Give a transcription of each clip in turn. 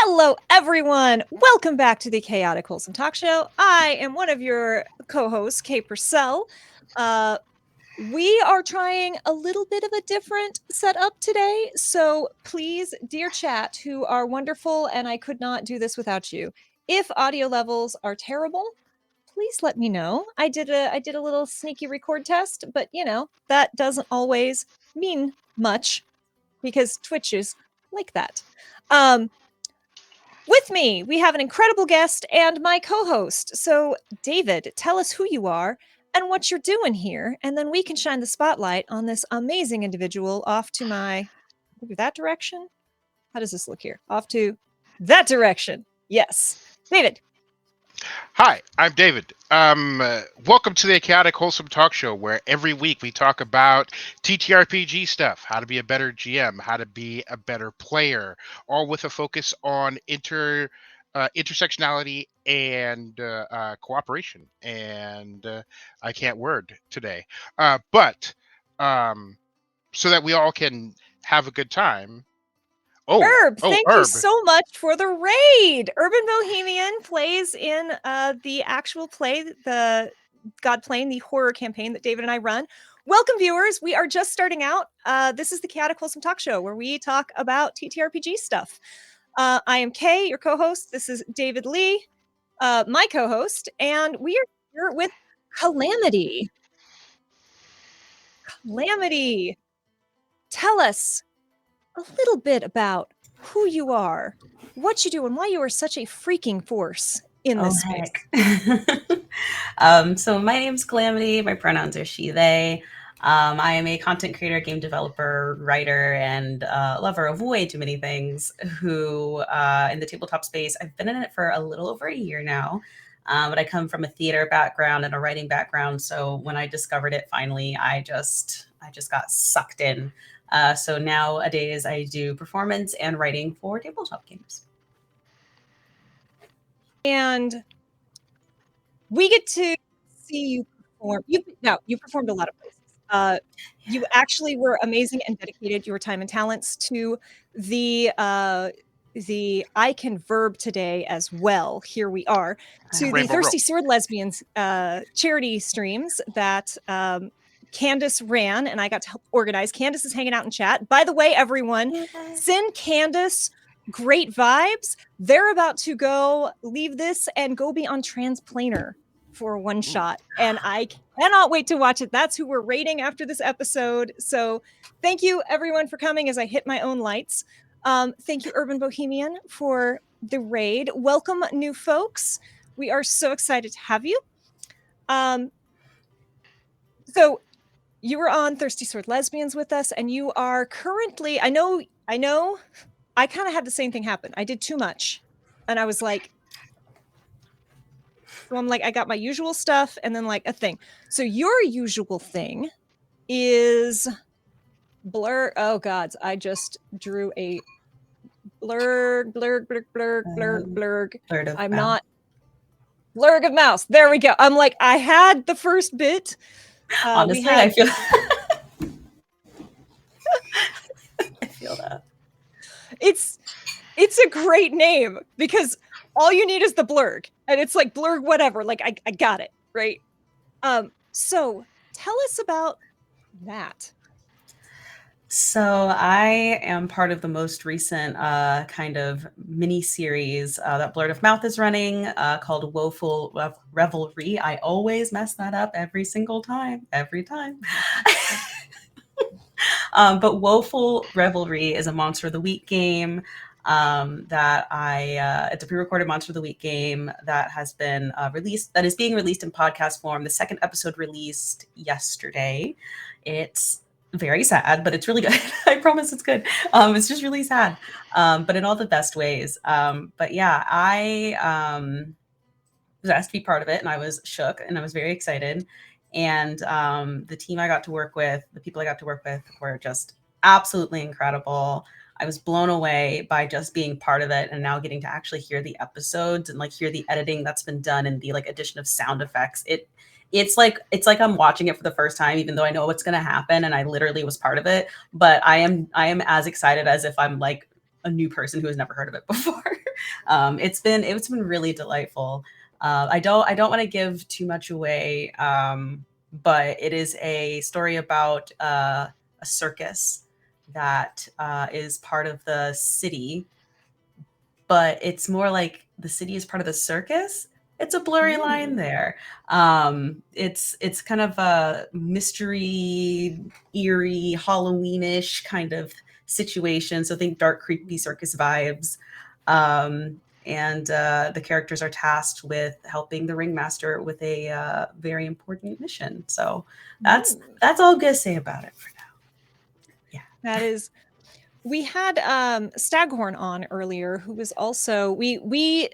Hello, everyone. Welcome back to the Chaotic Wholesome Talk Show. I am one of your co-hosts, Kaye Purcell. We are trying a little bit of a different setup today. So please, dear chat, who are wonderful, and I could not do this without you. If audio levels are terrible, please let me know. I did a little sneaky record test, but that doesn't always mean much because Twitch is like that. With me, we have an incredible guest and my co-host. So, David, tell us who you are and what you're doing here, and then we can shine the spotlight on this amazing individual off to maybe that direction. How does this look here? Off to that direction. Yes. David. Hi, I'm David. Welcome to the Chaotic Wholesome Talk Show, where every week we talk about TTRPG stuff, how to be a better GM, how to be a better player, all with a focus on intersectionality and cooperation. And I can't word today, but so that we all can have a good time. Herb, thank you Herb. so much for the raid. Urban Bohemian plays in the actual play, the God Playing, the horror campaign that David and I run. Welcome, viewers. We are just starting out. This is the Chaotic Wholesome Talk Show, where we talk about TTRPG stuff. I am Kaye, your co-host. This is David Lee, my co-host, and we are here with Calamity. Calamity, tell us a little bit about who you are, what you do, and why you are such a freaking force in this space. So my name's Calamity. My pronouns are she, they. I am a content creator, game developer, writer, and lover of way too many things who, in the tabletop space, I've been in it for a little over a year now. But I come from a theater background and a writing background. So when I discovered it finally, I just got sucked in. So nowadays I do performance and writing for tabletop games. And we get to see you perform. You performed a lot of places. You actually were amazing and dedicated your time and talents to the I Can Verb today as well. Here we are to the Thirsty Sword Lesbians charity streams that Candace ran, and I got to help organize. Candace is hanging out in chat. By the way, everyone, send Candace great vibes. They're about to go leave this and go be on Transplanar for one shot, and I cannot wait to watch it. That's who we're rating after this episode. So thank you, everyone, for coming as I hit my own lights. Thank you, Urban Bohemian, for the raid. Welcome, new folks. We are so excited to have you. So you were on Thirsty Sword Lesbians with us, and you are currently, I know, I kind of had the same thing happen. I did too much, and I was like, so I'm like, I got my usual stuff, and then like a thing. So your usual thing is blur. Oh gods, I just drew a blurg. I'm not blurg of mouse. There we go. I'm like, I had the first bit. Honestly, I feel I feel that. It's a great name because all you need is the blurg, and it's like blurg whatever. Like I got it right. So tell us about that. So I am part of the most recent kind of mini series that Blurred of Mouth is running called Woeful Revelry. I always mess that up every single time, every time. But Woeful Revelry is a Monster of the Week game that it's a pre-recorded Monster of the Week game that has been released, that is being released in podcast form. The second episode released yesterday. It's very sad, but it's really good. I promise it's good. It's just really sad, but in all the best ways. But yeah, I was asked to be part of it, and I was shook, and I was very excited. And the team I got to work with, the people I got to work with, were just absolutely incredible. I was blown away by just being part of it, and now getting to actually hear the episodes and like hear the editing that's been done and the like addition of sound effects. It's like I'm watching it for the first time, even though I know what's going to happen and I literally was part of it. But I am as excited as if I'm like a new person who has never heard of it before. It's been really delightful. I don't want to give too much away, but it is a story about a circus that is part of the city, but it's more like the city is part of the circus. It's a blurry line there. It's kind of a mystery, eerie, Halloweenish kind of situation. So think dark, creepy circus vibes. And the characters are tasked with helping the ringmaster with a very important mission. So that's all I'm gonna say about it for now. Yeah, That is. We had Staghorn on earlier, who was also we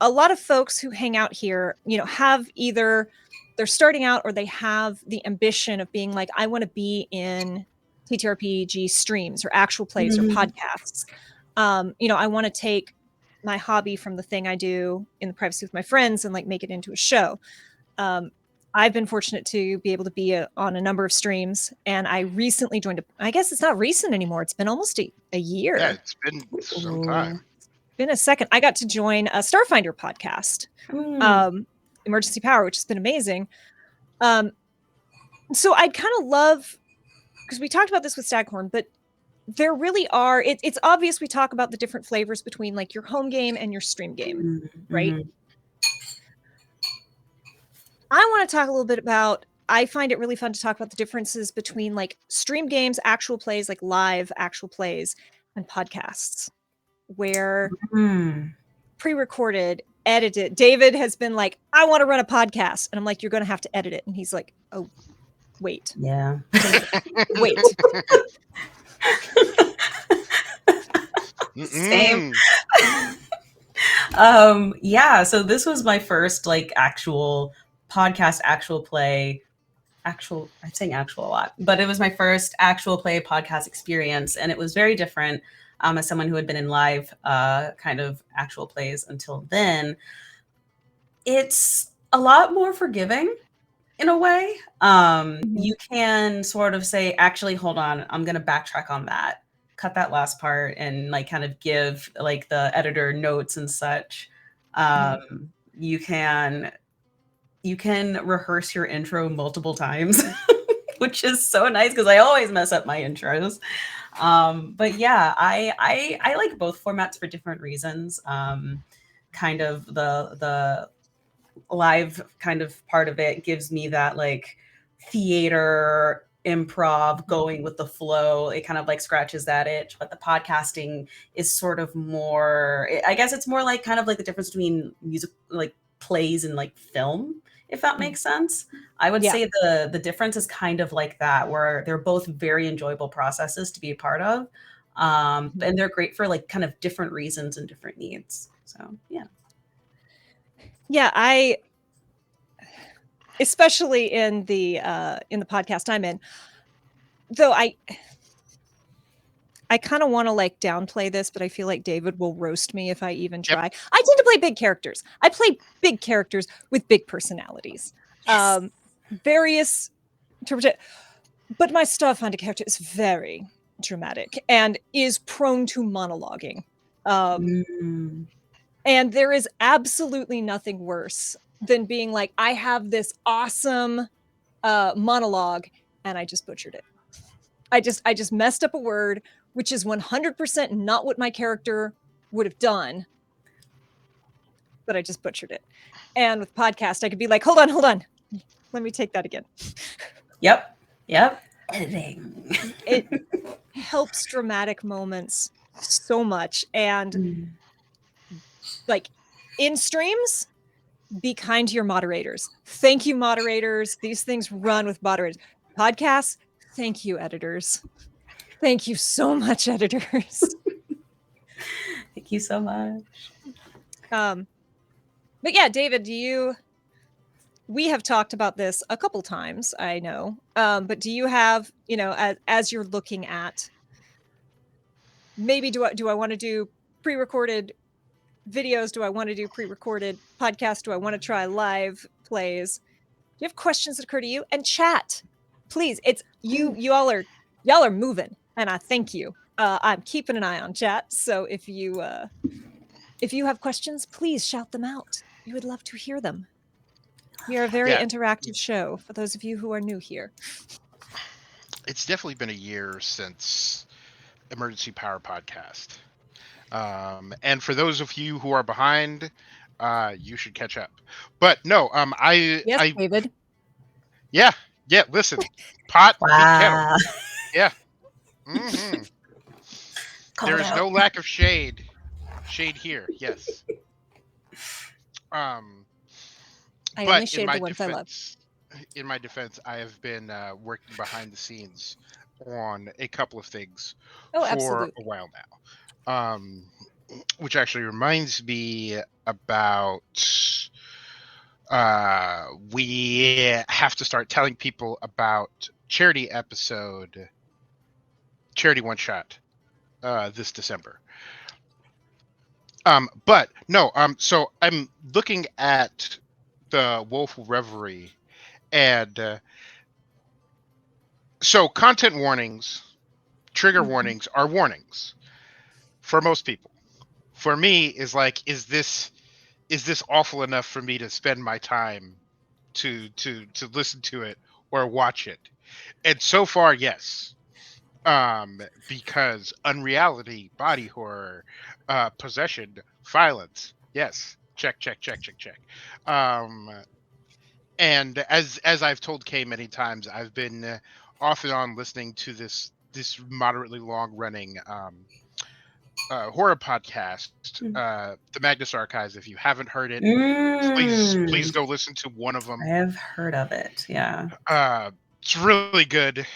a lot of folks who hang out here, have either they're starting out or they have the ambition of being like, I want to be in TTRPG streams or actual plays or podcasts. I want to take my hobby from the thing I do in the privacy with my friends and like make it into a show. I've been fortunate to be able to be on a number of streams, and I recently joined I guess it's not recent anymore. It's been almost a year. Yeah, it's been some time. Been a second. I got to join a Starfinder podcast, Emergency Power, which has been amazing. So I'd kind of love, because we talked about this with Staghorn, but there really are, it's obvious we talk about the different flavors between like your home game and your stream game, right? I want to talk a little bit about, I find it really fun to talk about the differences between like stream games, actual plays, like live actual plays, and podcasts, where pre-recorded, edited. David has been like, I want to run a podcast. And I'm like, you're going to have to edit it. And he's like, oh, wait. Yeah. Wait. Same. Yeah, so this was my first like actual podcast, actual play, I'm saying actual a lot, but it was my first actual play podcast experience, and it was very different. As someone who had been in live kind of actual plays until then, it's a lot more forgiving in a way. You can sort of say, actually, hold on, I'm going to backtrack on that, cut that last part, and like kind of give like the editor notes and such. You can rehearse your intro multiple times, which is so nice because I always mess up my intros. But yeah, I like both formats for different reasons. Kind of the live kind of part of it gives me that like theater improv going with the flow. It kind of like scratches that itch, but the podcasting is sort of more, I guess it's more like kind of like the difference between music, like plays and like film, if that makes sense. I would say the difference is kind of like that, where they're both very enjoyable processes to be a part of. And they're great for like kind of different reasons and different needs. So yeah. Yeah, especially in the podcast I'm in, though I kind of want to like downplay this, but I feel like David will roast me if I even try. I tend to play big characters. I play big characters with big personalities. Yes. Various interpretation, but my Starfinder character is very dramatic and is prone to monologuing. And there is absolutely nothing worse than being like, I have this awesome monologue and I just butchered it. I just messed up a word, which is 100% not what my character would have done, but I just butchered it. And with podcast, I could be like, hold on. Let me take that again. Yep. Editing. It helps dramatic moments so much. And like in streams, be kind to your moderators. Thank you, moderators. These things run with moderators. Podcasts, thank you, editors. Thank you so much, editors. Thank you so much. But yeah, David, we have talked about this a couple times, I know. But do you have, as you're looking at, maybe do I want to do pre-recorded videos? Do I want to do pre-recorded podcasts? Do I want to try live plays? Do you have questions that occur to you? And chat, please. It's y'all are moving, and I thank you. I'm keeping an eye on chat. So if you If you have questions, please shout them out. We would love to hear them. We are a very interactive show for those of you who are new here. It's definitely been a year since Emergency Power Podcast. And for those of you who are behind, you should catch up. But no, Yes, David. Yeah, listen, pot and kettle. Wow. Yeah. Hmm. There is no lack of shade. Shade here, yes. I But only shade the ones I love. in my defense, I have been working behind the scenes on a couple of things Oh, for absolutely. a while now. Which actually reminds me about we have to start telling people about charity one shot this December. But no, so I'm looking at the Woeful Reverie, and so content warnings, trigger warnings are warnings for most people. For me, is like, is this awful enough for me to spend my time to listen to it or watch it? And so far, yes. Because unreality, body horror, possession, violence, yes, check. And as I've told Kaye many times, I've been off and on listening to this moderately long running horror podcast, the Magnus Archives. If you haven't heard it, please go listen to one of them. I have heard of it. Yeah. It's really good.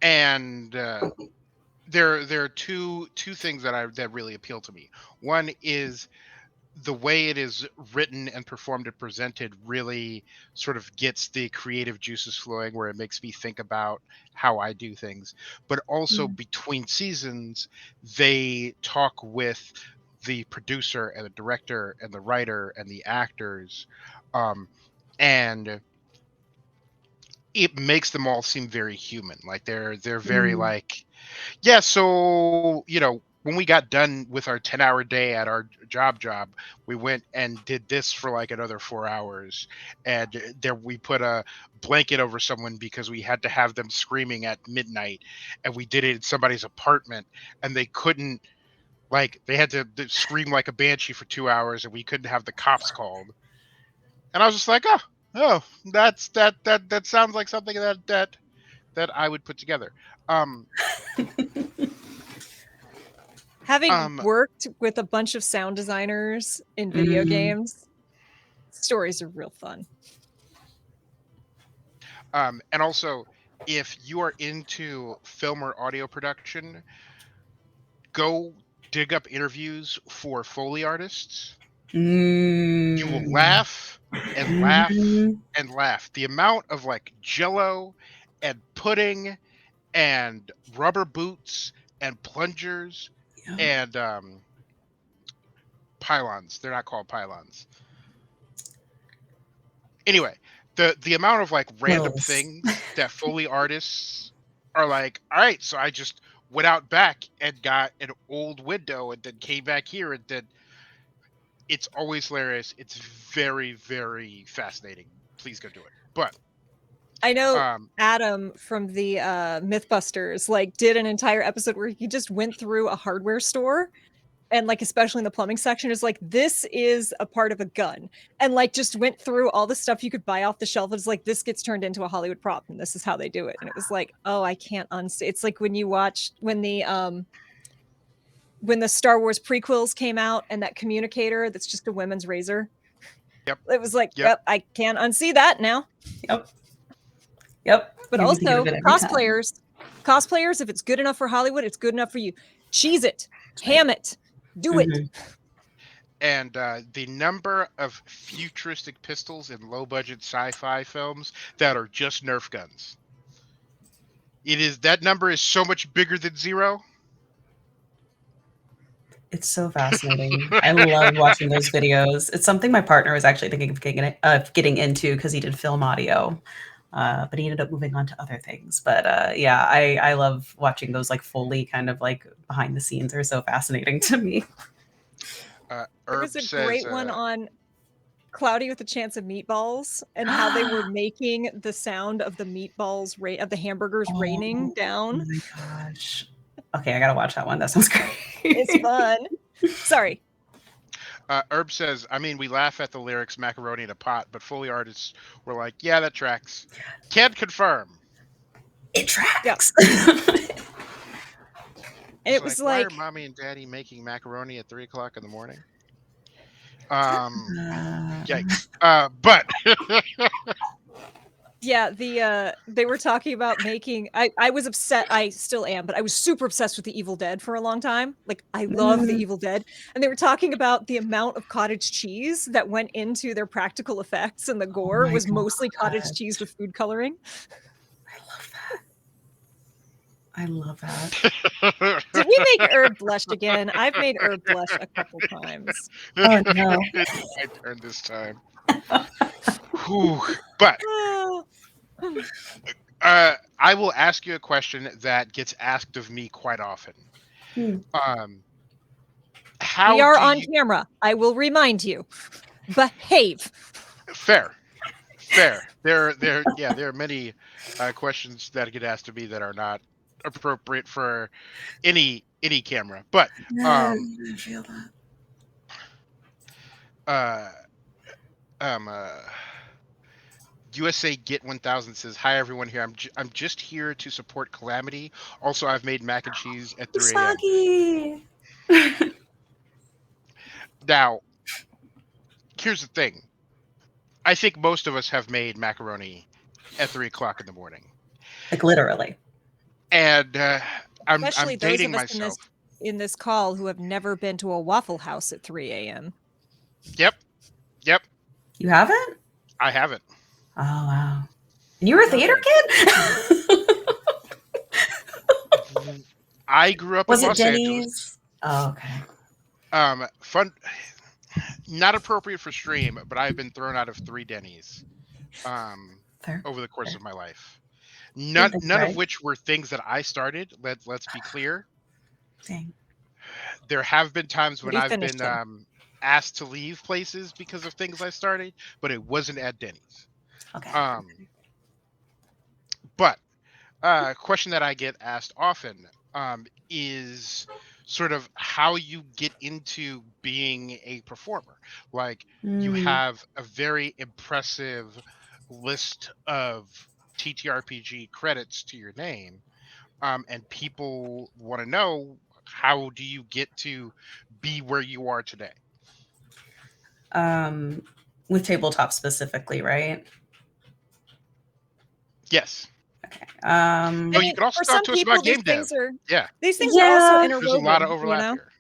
And there are two things that really appeal to me. One is the way it is written and performed and presented really sort of gets the creative juices flowing, where it makes me think about how I do things. But also between seasons, they talk with the producer and the director and the writer and the actors, and it makes them all seem very human. Like they're very like, yeah, so when we got done with our 10-hour day at our job, we went and did this for like another 4 hours, and there we put a blanket over someone because we had to have them screaming at midnight, and we did it in somebody's apartment, and they couldn't, like, they had to scream like a banshee for 2 hours, and we couldn't have the cops called. And I was just like, oh, that sounds like something that I would put together. Having worked with a bunch of sound designers in video games, stories are real fun. And also, if you are into film or audio production, go dig up interviews for Foley artists. You will laugh and laugh and laugh. The amount of like Jello and pudding and rubber boots and plungers and pylons. They're not called pylons. Anyway, the amount of like random things that Foley artists are like, all right, so I just went out back and got an old window and then came back here, and then it's always hilarious. It's very, very fascinating. Please go do it. But I know Adam from the Mythbusters like did an entire episode where he just went through a hardware store, and like especially in the plumbing section is like, this is a part of a gun, and like just went through all the stuff you could buy off the shelf. It's like, this gets turned into a Hollywood prop, and this is how they do it. And it was like, oh, I can't unsee. It's like when you watch when the Star Wars prequels came out, and that communicator that's just a women's razor. Yep. It was like, yep, I can't unsee that now. Yep. But also cosplayers, if it's good enough for Hollywood, it's good enough for you. Cheese it, ham it, do it. And the number of futuristic pistols in low-budget sci-fi films that are just Nerf guns. That number is so much bigger than zero. It's so fascinating. I love watching those videos. It's something my partner was actually thinking of getting into because he did film audio, but he ended up moving on to other things. But yeah, I love watching those like Foley kind of like behind the scenes are so fascinating to me. There was Herb a says, great one on Cloudy with a Chance of Meatballs and how they were making the sound of the meatballs of the hamburgers raining Oh down. my gosh. Okay, I gotta watch that one. That sounds great. It's fun. Sorry. Herb says, I mean, we laugh at the lyrics "macaroni in a pot," but Foley artists were like, "Yeah, that tracks." Can confirm. It Yeah. tracks. And It's it was why are like, mommy and daddy making macaroni at 3 o'clock in the morning? Uh, Yikes. But yeah, they were talking about making I was upset, I still am, but I was super obsessed with the Evil Dead for a long time. Like, I love the mm, Evil Dead, and they were talking about the amount of cottage cheese that went into their practical effects, and the oh gore my was mostly cottage cheese gosh. with food coloring. I love that. I love that. Did we make Herb blush again? I've made Herb blush a couple times. Oh no. It's my turn this time. Whew. But Oh. I will ask you a question that gets asked of me quite often. Hmm. Um, We how are do on you camera. I will remind you. Behave. fair? Fair. There are many questions that get asked of me that are not appropriate for any camera. But Yeah, um I feel that. uh um uh USA Get 1000 says, "Hi everyone here. I'm just here to support Calamity. Also, I've made mac and cheese at 3 a.m." Usagi. Now, here's the thing. I think most of us have made macaroni at 3 o'clock in the morning, Like literally. and I'm Especially those dating of us myself. in this call who have never been to a Waffle House at 3 AM. Yep, yep. You haven't? I haven't. Oh wow. And you were a theater Nothing. kid? I grew up in Was it Los Angeles. Denny's? Oh, okay. Fun, not appropriate for stream, but I've been thrown out of 3 Denny's um, Fair. over the course Fair. of my life. Didn't None think none of right. which were things that I started. Let's be clear. Dang. There have been times But when he I've finished been them. asked to leave places because of things I started, but it wasn't at Denny's. Okay. Um, but question that I get asked often is sort of how you get into being a performer. Like, you Mm. have a very impressive list of TTRPG credits to your name, and people want to know, how do you get to be where you are today? Um, with tabletop specifically, right? Yes. Okay. Oh, you can also For talk some to us about people, game dev. Yeah, these things are also Yeah. there's a lot of interwoven, you overlap know? here.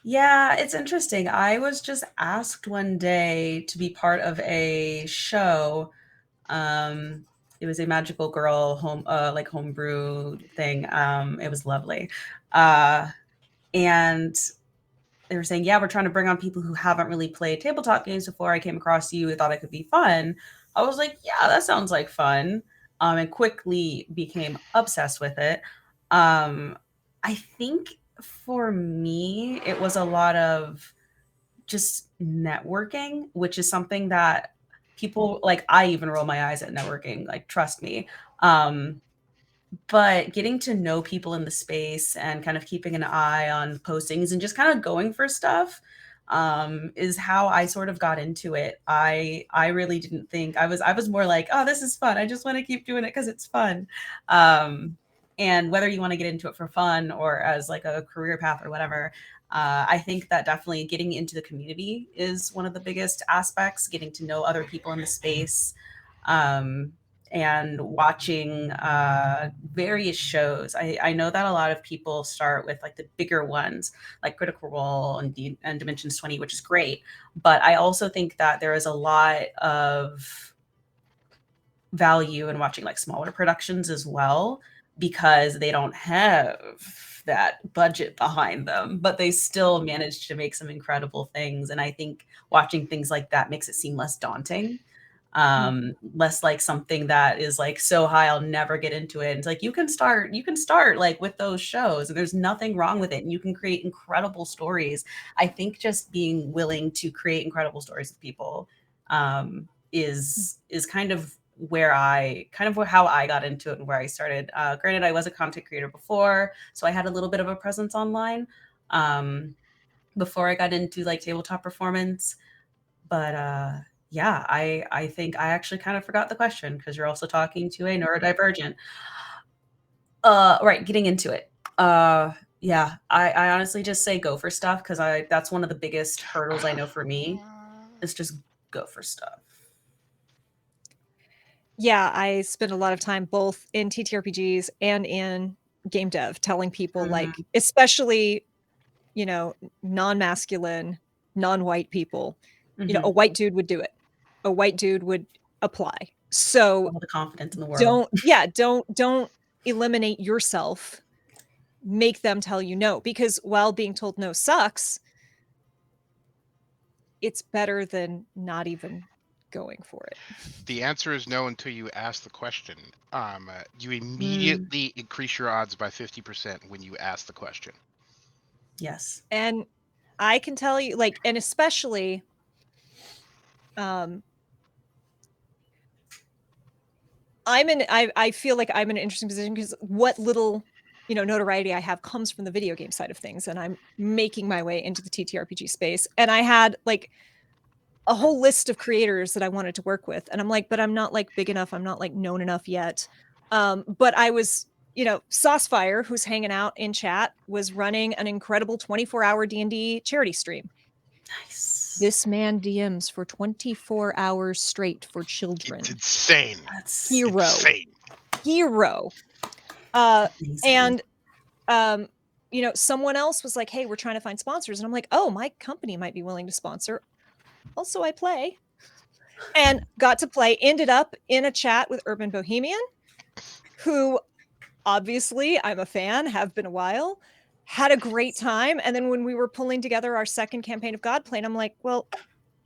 Yeah, it's interesting. I was just asked one day to be part of a show. Um, it was a magical girl like homebrew thing. It was lovely. Uh, and they were saying, yeah, we're trying to bring on people who haven't really played tabletop games before. I came across you, I thought it could be fun. I was like, yeah, that sounds like fun. And quickly became obsessed with it. I think for me, it was a lot of just networking, which is something that people like, I even roll my eyes at networking, like, trust me. Um, but getting to know people in the space and kind of keeping an eye on postings and just kind of going for stuff is how I sort of got into it. I really didn't think I was more like, oh, this is fun. I just want to keep doing it because it's fun. Um, and whether you want to get into it for fun or as like a career path or whatever, I think that definitely getting into the community is one of the biggest aspects. Getting to know other people in the space. Um, and watching various shows. I know that a lot of people start with like the bigger ones, like Critical Role and Dimensions 20, which is great. But I also think that there is a lot of value in watching like smaller productions as well, because they don't have that budget behind them, but they still manage to make some incredible things. And I think watching things like that makes it seem less daunting. Less like something that is like so high I'll never get into it. It's like you can start like with those shows, and there's nothing wrong with it, and you can create incredible stories. I think just being willing to create incredible stories with people is kind of how I got into it and where I started. Granted, I was a content creator before, so I had a little bit of a presence online before I got into like tabletop performance. But yeah, I think I actually kind of forgot the question because you're also talking to a neurodivergent. Right, getting into it. Yeah, I honestly just say go for stuff because that's one of the biggest hurdles I know for me is just go for stuff. Yeah, I spend a lot of time both in TTRPGs and in game dev telling people like, especially, non-masculine, non-white people, a white dude would do it. A white dude would apply. So all the confidence in the world. Don't eliminate yourself. Make them tell you no, because while being told no sucks, it's better than not even going for it. The answer is no until you ask the question. You immediately increase your odds by 50% when you ask the question. Yes. And I can tell you, like, and especially, I feel like I'm in an interesting position because what little, notoriety I have comes from the video game side of things, and I'm making my way into the TTRPG space. And I had like a whole list of creators that I wanted to work with, and I'm like, but I'm not like big enough. I'm not like known enough yet. But I was, Saucefire, who's hanging out in chat, was running an incredible 24-hour D&D charity stream. Nice. This man DMs for 24 hours straight for children. It's insane. That's insane. Hero. And someone else was like, hey, we're trying to find sponsors. And I'm like, oh, my company might be willing to sponsor. Also, I play. And got to play, ended up in a chat with Urban Bohemian, who obviously I'm a fan, have been a while, had a great time. And then when we were pulling together our second campaign of Godplane, I'm like, well,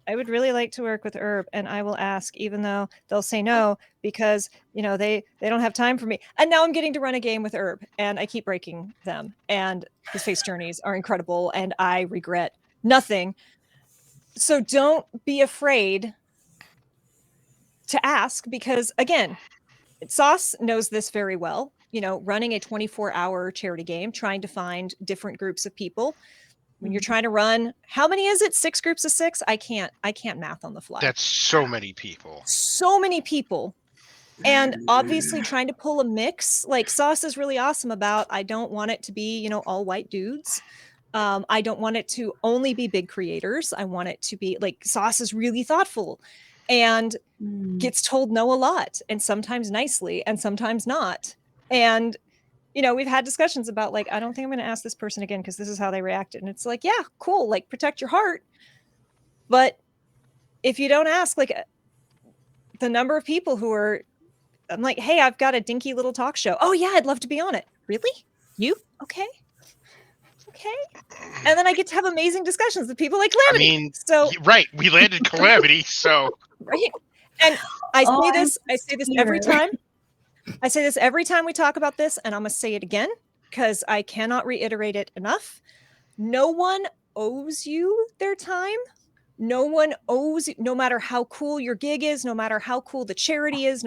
I would really like to work with Herb, and I will ask, even though they'll say no, because, they don't have time for me. And now I'm getting to run a game with Herb, and I keep breaking them. And his face journeys are incredible, and I regret nothing. So don't be afraid to ask, because, again, Sauce knows this very well. Running a 24-hour charity game, trying to find different groups of people. When you're trying to run, how many is it? 6 groups of 6? I can't math on the fly. That's so many people. So many people. And obviously trying to pull a mix, like Sauce is really awesome about, I don't want it to be, all white dudes. I don't want it to only be big creators. I want it to be like, Sauce is really thoughtful and gets told no a lot, and sometimes nicely and sometimes not. And we've had discussions about like, I don't think I'm going to ask this person again because this is how they reacted. And it's like, yeah, cool. Like, protect your heart. But if you don't ask, like, the number of people who are, I'm like, hey, I've got a dinky little talk show. Oh yeah, I'd love to be on it. Really? You? Okay. And then I get to have amazing discussions with people like Calamity. I mean, so right. We landed Calamity. So right. And I say this every time. I say this every time we talk about this, and I'm going to say it again because I cannot reiterate it enough. No one owes you their time. No one owes, no matter how cool your gig is, no matter how cool the charity is,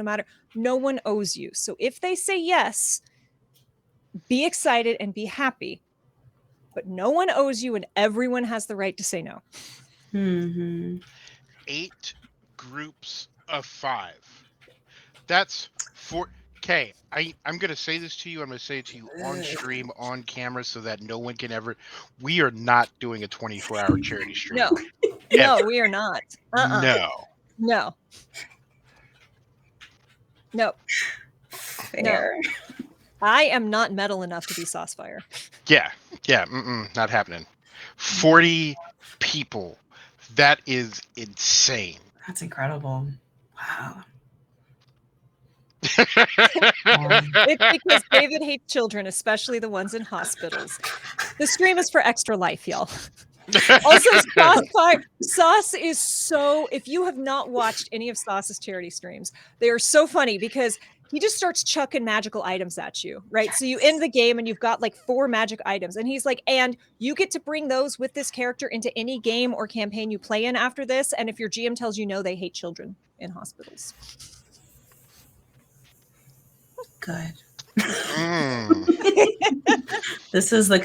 no one owes you. So if they say yes, be excited and be happy. But no one owes you, and everyone has the right to say no. 8 groups of 5. That's 4. Kaye, I'm going to say this to you. I'm going to say it to you on stream, on camera, so that no one can ever. We are not doing a 24-hour charity stream. No, we are not. No. Fair. No. I am not metal enough to be Saucefire. Yeah, not happening. 40 people. That is insane. That's incredible. Wow. It's because David hates children, especially the ones in hospitals. The stream is for extra life, y'all. Also, Sauce is so, if you have not watched any of Sauce's charity streams, they are so funny because he just starts chucking magical items at you, right? Yes. So you end the game and you've got like 4 magic items. And he's like, and you get to bring those with this character into any game or campaign you play in after this. And if your GM tells you no, they hate children in hospitals. Good. Mm. This is the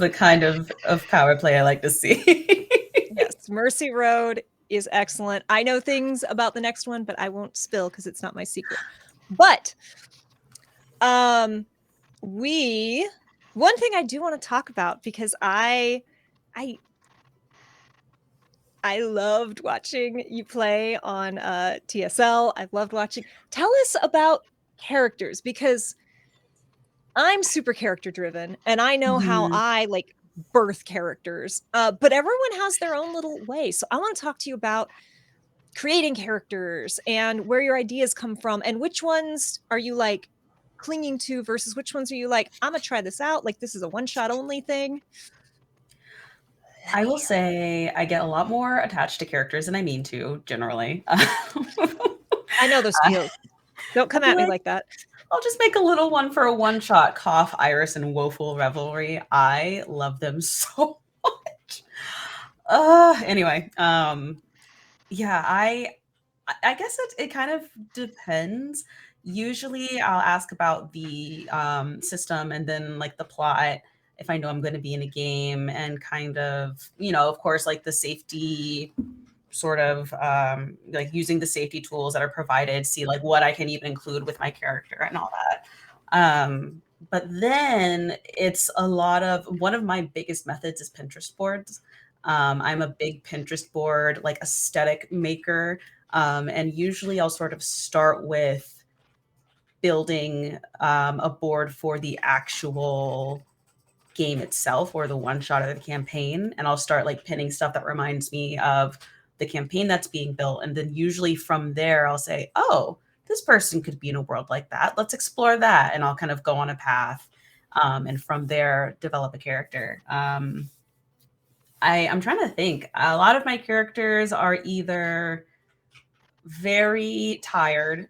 kind of power play I like to see. Yes, Mercy Road is excellent. I know things about the next one, but I won't spill because it's not my secret. But one thing I do want to talk about, because I loved watching you play on TSL. I loved watching. Tell us about characters, because I'm super character driven and I know how I like birth characters, but everyone has their own little way. So I want to talk to you about creating characters and where your ideas come from, and which ones are you like clinging to versus which ones are you like, I'm gonna try this out, like this is a one-shot only thing. I will say I get a lot more attached to characters than I mean to, generally. I know those feels. Don't come at me like that. I'll just make a little one for a one-shot. Cough, Iris, and Woeful Revelry. I love them so much. Anyway, yeah, I guess it kind of depends. Usually I'll ask about the system and then like the plot if I know I'm going to be in a game, and kind of, of course, like the safety sort of like using the safety tools that are provided, see like what I can even include with my character and all that. But then it's a lot of, one of my biggest methods is Pinterest boards. I'm a big Pinterest board, like aesthetic maker. And usually I'll sort of start with building a board for the actual game itself or the one shot of the campaign. And I'll start like pinning stuff that reminds me of the campaign that's being built. And then usually from there, I'll say, oh, this person could be in a world like that. Let's explore that. And I'll kind of go on a path. And from there, develop a character. I'm trying to think. A lot of my characters are either very tired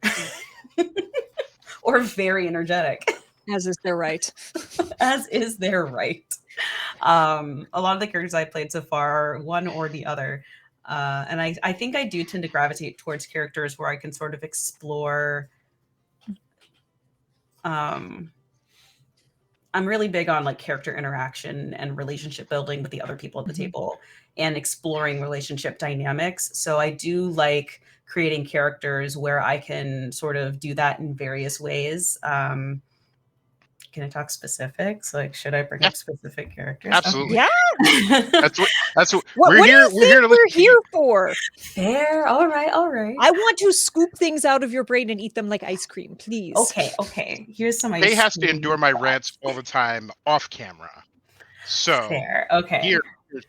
or very energetic. As is their right. As is their right. A lot of the characters I played so far are one or the other. And I think I do tend to gravitate towards characters where I can sort of explore. I'm really big on like character interaction and relationship building with the other people at the table and exploring relationship dynamics. So I do like creating characters where I can sort of do that in various ways. Can I talk specifics? Like, should I bring up specific characters? Absolutely. Yeah. That's what We're here. We're here to for. Fair. All right. I want to scoop things out of your brain and eat them like ice cream, please. Okay. Here's some ice Kaye has to cream endure my thoughts. rants all the time off camera. So Fair. Okay. here's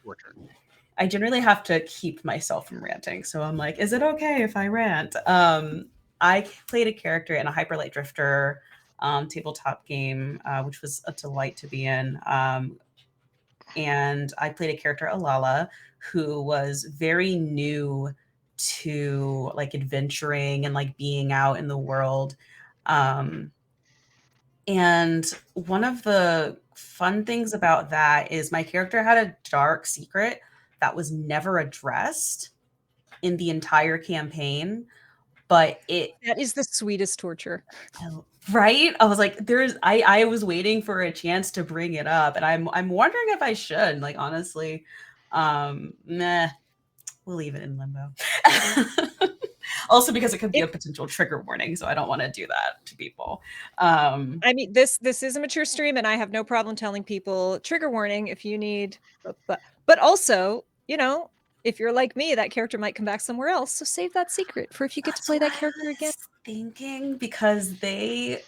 your turn. I generally have to keep myself from ranting. So I'm like, is it okay if I rant? I played a character in a Hyperlight Drifter tabletop game, which was a delight to be in. And I played a character, Alala, who was very new to like adventuring and like being out in the world. And one of the fun things about that is my character had a dark secret that was never addressed in the entire campaign. But that is the sweetest torture. Right? I was like, I was waiting for a chance to bring it up, and I'm wondering if I should, like, honestly. We'll leave it in limbo. Also because it could be a potential trigger warning, so I don't want to do that to people. I mean, this is a mature stream, and I have no problem telling people trigger warning if you need, but also, if you're like me, that character might come back somewhere else. So save that secret for if you get to play that character again. Thinking, because the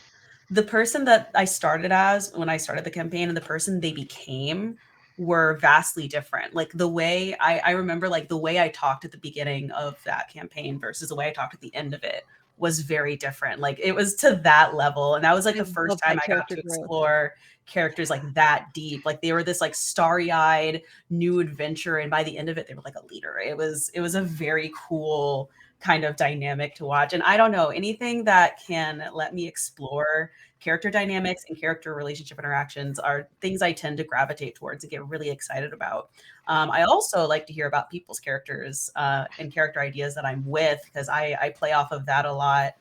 person that I started as when I started the campaign and the person they became were vastly different. Like the way I remember, like the way I talked at the beginning of that campaign versus the way I talked at the end of it was very different. Like it was to that level. And that was like I the first love time that I got character to growth. explore characters like that deep. Like they were this like starry-eyed new adventure. And by the end of it, they were like a leader. It was a very cool kind of dynamic to watch. And I don't know, anything that can let me explore character dynamics and character relationship interactions are things I tend to gravitate towards and get really excited about. I also like to hear about people's characters and character ideas that I'm with, because I play off of that a lot.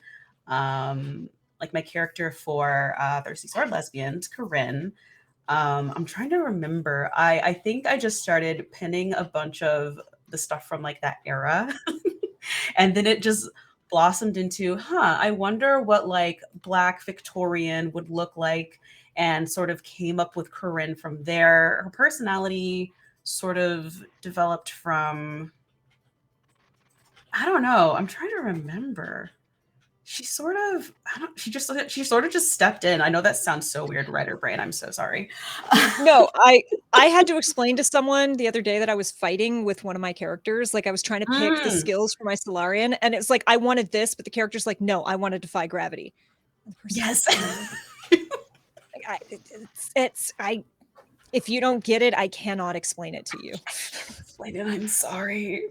Like my character for Thirsty Sword Lesbians, Corinne. I'm trying to remember. I think I just started pinning a bunch of the stuff from like that era. And then it just blossomed into, I wonder what like Black Victorian would look like, and sort of came up with Corinne from there. Her personality sort of developed from, I don't know, I'm trying to remember. She sort of, she sort of just stepped in. I know that sounds so weird, writer brain. I'm so sorry. No, I had to explain to someone the other day that I was fighting with one of my characters. Like I was trying to pick the skills for my Solarian, and it's like I wanted this, but the character's like, no, I want to defy gravity. Yes. If you don't get it, I cannot explain it to you. Explain it. I'm sorry.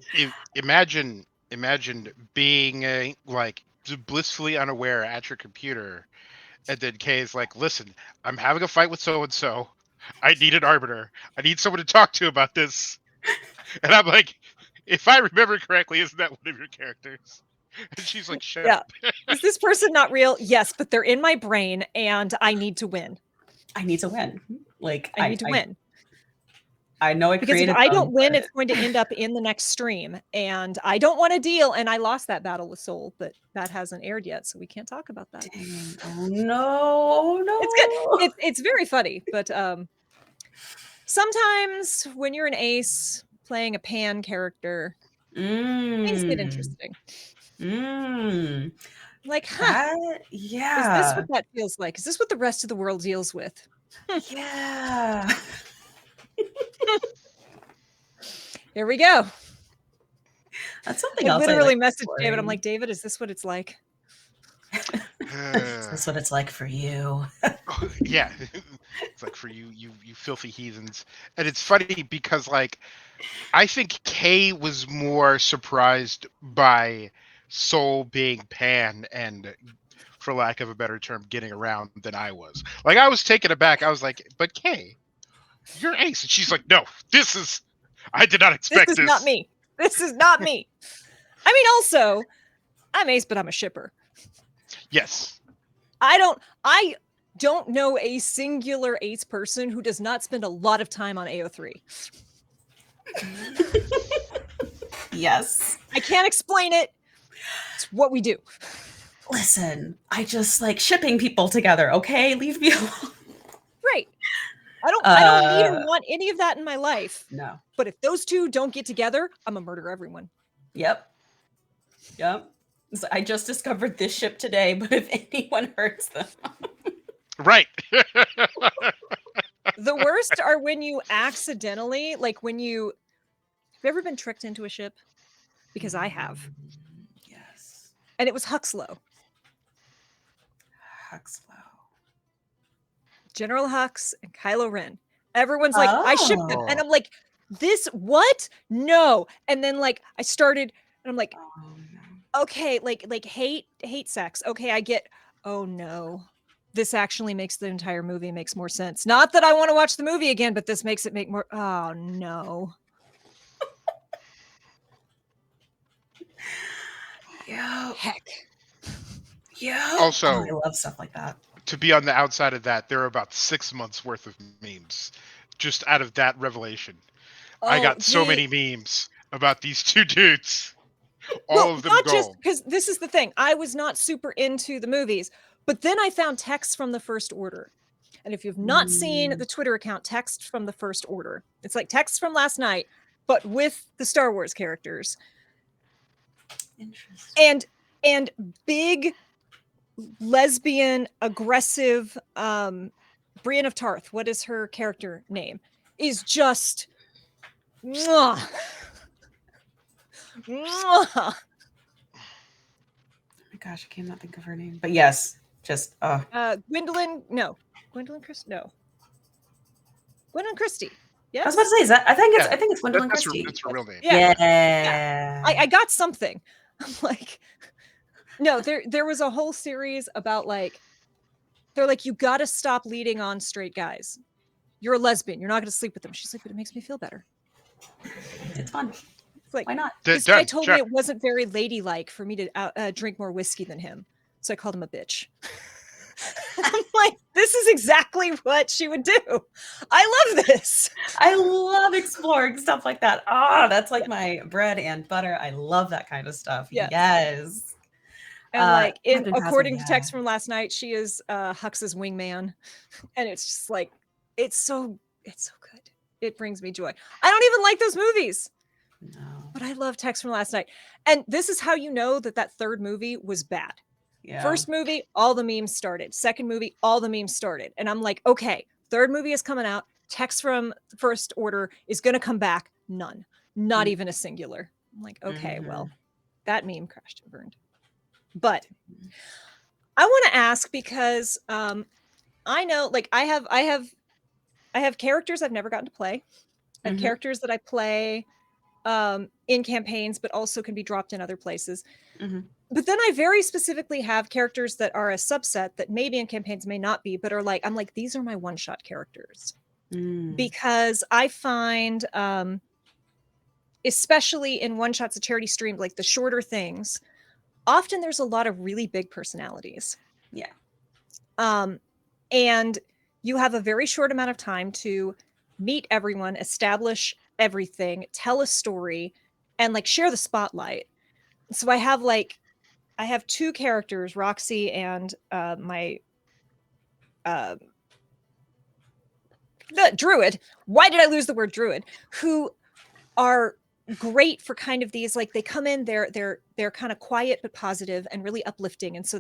Imagine being like blissfully unaware at your computer, and then Kay is like, "Listen, I'm having a fight with so and so. I need an arbiter. I need someone to talk to about this." And I'm like, "If I remember correctly, isn't that one of your characters?" And she's like, "Shut up." Is this person not real? Yes, but they're in my brain, and I need to win. I need to win. Like I need to win. I know I Because created if I don't them, win, but it's going to end up in the next stream, and I don't want to deal. And I lost that battle with Soul, but that hasn't aired yet, so we can't talk about that. dang. Oh no, no. It's good. It's very funny, but sometimes when you're an ace playing a pan character, things get interesting. Like, yeah. Is this what that feels like? Is this what the rest of the world deals with? Yeah. Here we go. That's something I else. literally I like messaged David. I'm like, David, is this what it's like? Is this what it's like for you? Yeah. It's like for you filthy heathens. And it's funny because like I think Kay was more surprised by Soul being pan and, for lack of a better term, getting around than I was. Like I was taken aback. I was like, "But Kay, you're ace." And she's like, "No, I did not expect this. This is not me. This is not me." I mean, also, I'm ace, but I'm a shipper. Yes. I don't know a singular ace person who does not spend a lot of time on AO3. Yes. I can't explain it. It's what we do. Listen, I just like shipping people together, okay? Leave me alone. Right. I don't need or want any of that in my life. No. But if those two don't get together, I'm gonna murder everyone. Yep. So I just discovered this ship today, but if anyone hurts them. Right. The worst are when you accidentally, like have you ever been tricked into a ship? Because I have. Yes. And it was Huxlow. General Hux and Kylo Ren. Everyone's like, I shipped them. And I'm like, this, what? No. And then like I started and I'm like, okay, like hate sex. Okay, I get, oh no. This actually makes the entire movie makes more sense. Not that I want to watch the movie again, but this makes it make more, oh no. Yeah. Heck. Yeah. Also, I love stuff like that. To be on the outside of that, there are about 6 months worth of memes just out of that revelation. I got so many memes about these two dudes. All of them not gold. just because this is the thing. I was not super into the movies, but then I found texts from the First Order. And if you've not seen the Twitter account, Text from the First Order, it's like texts from last night, but with the Star Wars characters. Interesting. And big lesbian, aggressive Brienne of Tarth, what is her character name? Is just mwah. Mwah. my gosh, I cannot think of her name. But yes, just Gwendolyn. No, Gwendolyn Christie. No, Gwendolyn Christie. I was about to Yes. say, is that I think Yeah, it's Gwendolyn that's her, Christie. that's her real name. Yeah. Yeah. I got something. I'm like, no, there was a whole series about like, they're like, you got to stop leading on straight guys. You're a lesbian. You're not going to sleep with them. She's like, but it makes me feel better. It's fun. It's like, Why not? this guy Done. told Check. me it wasn't very ladylike for me to drink more whiskey than him. So I called him a bitch. I'm like, this is exactly what she would do. I love this. I love exploring stuff like that. That's like my bread and butter. I love that kind of stuff. Yes. Yes. And like, Captain according Phasma, to text from last night, she is Hux's wingman, and it's just like, it's so good. It brings me joy. I don't even like those movies, no. but I love text from last night. And this is how you know that third movie was bad. Yeah. First movie, all the memes started. Second movie, all the memes started. And I'm like, okay, third movie is coming out. Text from First Order is going to come back. None. Not even a singular. I'm like, okay, well, that meme crashed and burned. But I want to ask because I know, like, I have characters I've never gotten to play. I have characters that I play in campaigns, but also can be dropped in other places. But then I very specifically have characters that are a subset that maybe in campaigns may not be, but are like, I'm like, these are my one-shot characters. Because I find, especially in one-shots of charity stream, like the shorter things, often there's a lot of really big personalities. Yeah. And you have a very short amount of time to meet everyone, establish everything, tell a story, and like share the spotlight. So I have two characters, Roxy and my the druid. Why did I lose the word druid? Who are great for kind of these, like, they come in, they're kind of quiet but positive and really uplifting, and so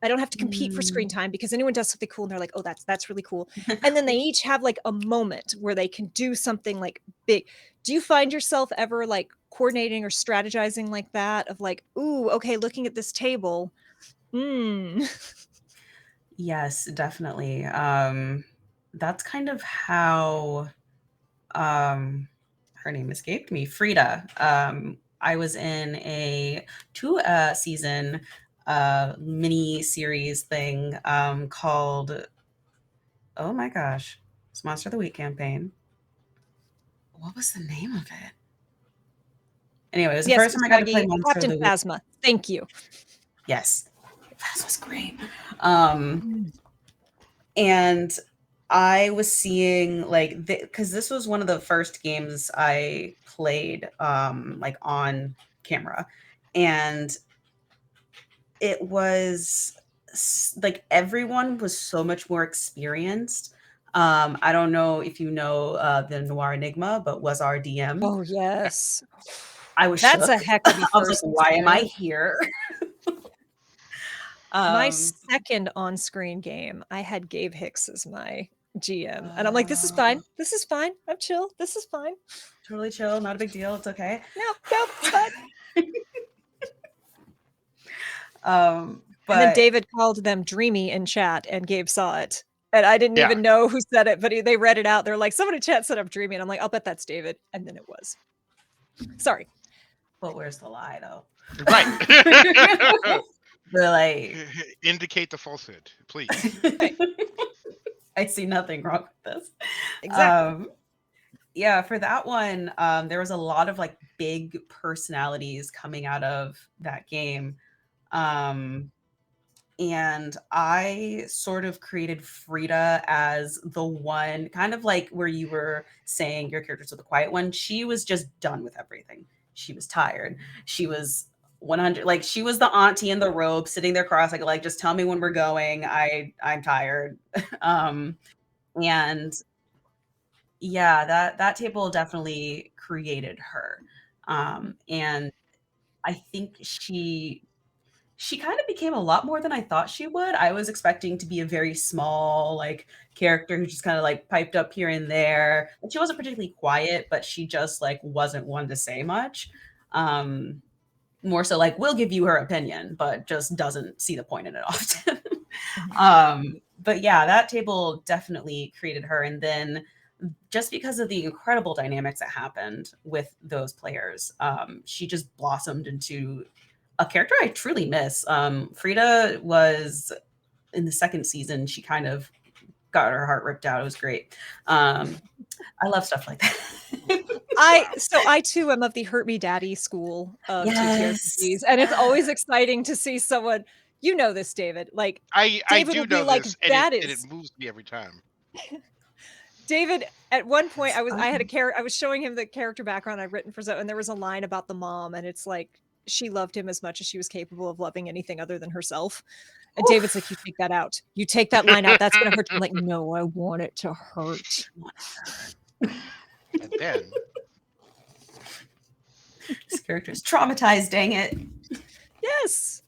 I don't have to compete for screen time because anyone does something cool and they're like, oh, that's really cool. And then they each have like a moment where they can do something like big. Do you find yourself ever like coordinating or strategizing like that of like, ooh, okay, looking at this table? Yes, definitely. That's kind of how her name escaped me, Frida. I was in a 2-season mini series thing called, oh my gosh, it's Monster of the Week campaign. What was the name of it? Anyway, it was the first time I got to play Monster Captain of the Week. Phasma. Thank you. Yes, that was great. And I was seeing like, because this was one of the first games I played like on camera, and it was like everyone was so much more experienced. I don't know if you know the Noir Enigma, but was our DM. Oh yes, I was that's shook. a heck of a I was like, first why am I experience. here? My second on-screen game, I had Gabe Hicks as my GM, and I'm like, this is fine. This is fine. I'm chill. This is fine. Totally chill. Not a big deal. It's okay. No, it's fine. But and then David called them dreamy in chat, and Gabe saw it. And I didn't even know who said it, but they read it out. They're like, someone in chat said I'm dreamy. And I'm like, I'll bet that's David. And then it was. Sorry. But where's the lie, though? Right. Like, indicate the falsehood, please. I see nothing wrong with this. Exactly. Yeah, for that one, there was a lot of like big personalities coming out of that game. And I sort of created Frida as the one, kind of like where you were saying your characters were the quiet one. She was just done with everything. She was tired. She was 100, like she was the auntie in the robe sitting there cross, like just tell me when we're going. I'm tired. And yeah, that table definitely created her. And I think she kind of became a lot more than I thought she would. I was expecting to be a very small, like, character who just kind of like piped up here and there. And she wasn't particularly quiet, but she just like wasn't one to say much. more so like will give you her opinion, but just doesn't see the point in it often. Mhm. But yeah, that table definitely created her. And then just because of the incredible dynamics that happened with those players, she just blossomed into a character I truly miss. Frida was in the second season, she kind of got her heart ripped out. It was great. I love stuff like that. Wow. I too am of the hurt me daddy school of Yes. TTRPGs, and it's always exciting to see someone, you know this, David. Like I David do will be know like, this, and that it is moves me every time. David. At one point, It's I had a fun. character. I was showing him the character background I'd written for Zoe, and there was a line about the mom, and it's like she loved him as much as she was capable of loving anything other than herself. And David's like, Oof. you take that out. You take that line out. That's gonna hurt. I'm like, no, I want it to hurt. And then This character is traumatized, dang it. Yes,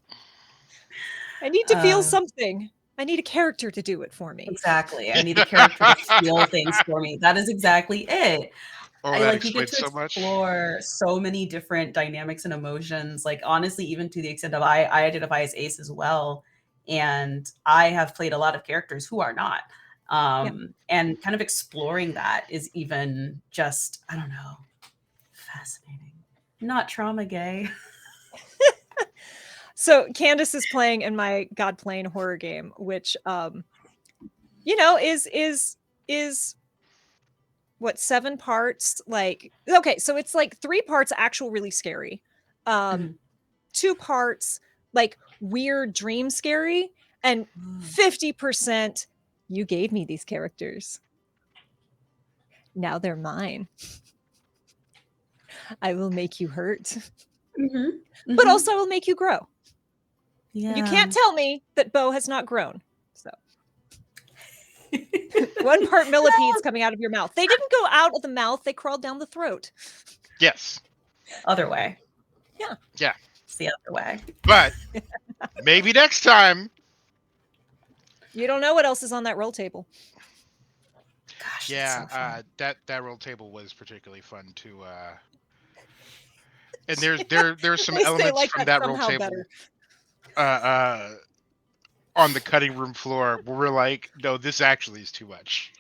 I need to feel Um, something. I need a character to do it for me. exactly. I need a character to feel things for me. That is exactly it. oh, I that like you get explains to so much. explore so many different dynamics and emotions. Like honestly, even to the extent of I identify as ace as well. And I have played a lot of characters who are not. Yeah. And kind of exploring that is even just, I don't know, fascinating. Not trauma gay. So Candace is playing in my God Plane horror game, which you know, is what, 7 parts? Like, okay, so it's like 3 parts actual really scary. Mhm. 2 parts like weird dream scary, and 50% you gave me these characters. Now they're mine. I will make you hurt, Mhm. but Mhm. also I will make you grow. You can't Yeah. tell me that Bo has not grown. So 1 part millipedes coming out of your mouth. They didn't go out of the mouth, they crawled down the throat. Yes. Other way. Yeah. Yeah. It's the other way. But maybe next time. You don't know what else is on that roll table. Gosh, that's Yeah, so fun. that roll table was particularly fun to and there's some At least they elements like from that that roll somehow table better. uh uh on the cutting room floor where we're like, no, this actually is too much.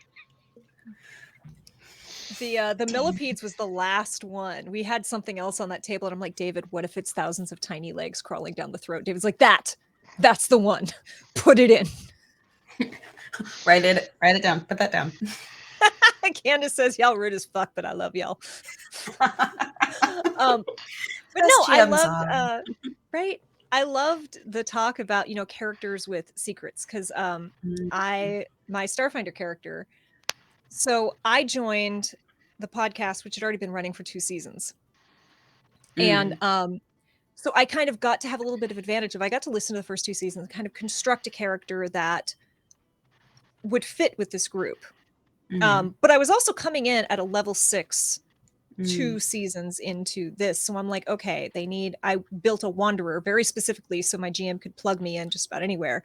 The millipedes was the last one. We had something else on that table, and I'm like, David, what if it's thousands of tiny legs crawling down the throat? David's like, that's the one. Put it in. Write it down. Put that down. Candace says, y'all rude as fuck, but I love y'all. But no, Best I GMs loved on. right? I loved the talk about, you know, characters with secrets, because Mhm. my Starfinder character, so I joined the podcast, which had already been running for 2 seasons. And Mm. so I kind of got to have a little bit of advantage of, I got to listen to the first 2 seasons, kind of construct a character that would fit with this group. Mhm. But I was also coming in at a level 6 2 Mm. seasons into this. So I'm like, okay, I built a wanderer very specifically so my GM could plug me in just about anywhere.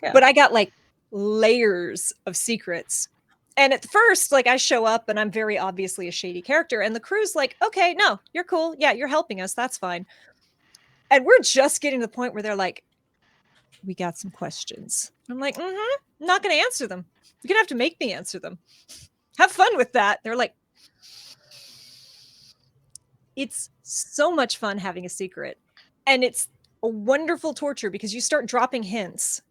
Yeah. But I got like layers of secrets. And at first, like I show up and I'm very obviously a shady character. And the crew's like, okay, no, you're cool. Yeah, you're helping us. That's fine. And we're just getting to the point where they're like, we got some questions. I'm like, not going to answer them. You're going to have to make me answer them. Have fun with that. They're like, it's so much fun having a secret. And it's a wonderful torture because you start dropping hints.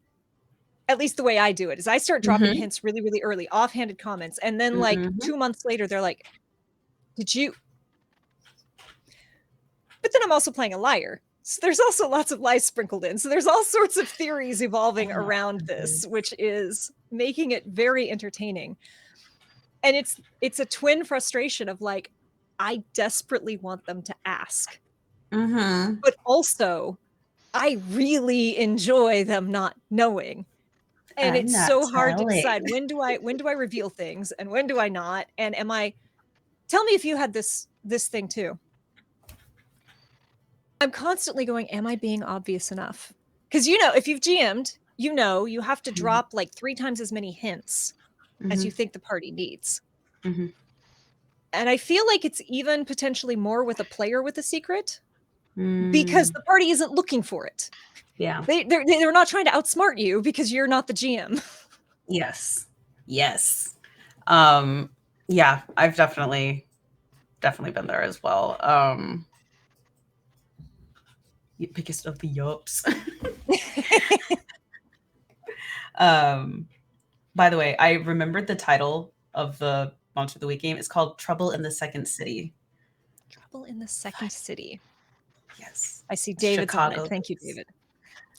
At least the way I do it is I start dropping Mhm. hints really, really early, offhanded comments. And then like Mhm. 2 months later, they're like, did you? But then I'm also playing a liar. So there's also lots of lies sprinkled in. So there's all sorts of theories evolving Oh, around this, which is making it very entertaining. And it's a twin frustration of like, I desperately want them to ask, Mhm. but also I really enjoy them not knowing. And I'm it's not so hard to telling. decide when do I reveal things and when do I not? And am I tell me if you had this thing too. I'm constantly going, am I being obvious enough? Because you know, if you've GM'd, you know you have to Mhm. drop like 3 times as many hints as you Mhm. think the party needs. Mhm. And I feel like it's even potentially more with a player with a secret because the party isn't looking for it. Yeah. They're not trying to outsmart you because you're not the GM. Yes. Yes. Yeah, I've definitely been there as well. Biggest of the yups. By the way, I remembered the title of the Monster of the Week game. It's called Trouble in the Second City. Trouble in the Second City. Yes. I see David's on Chicago. it. Thank you, David.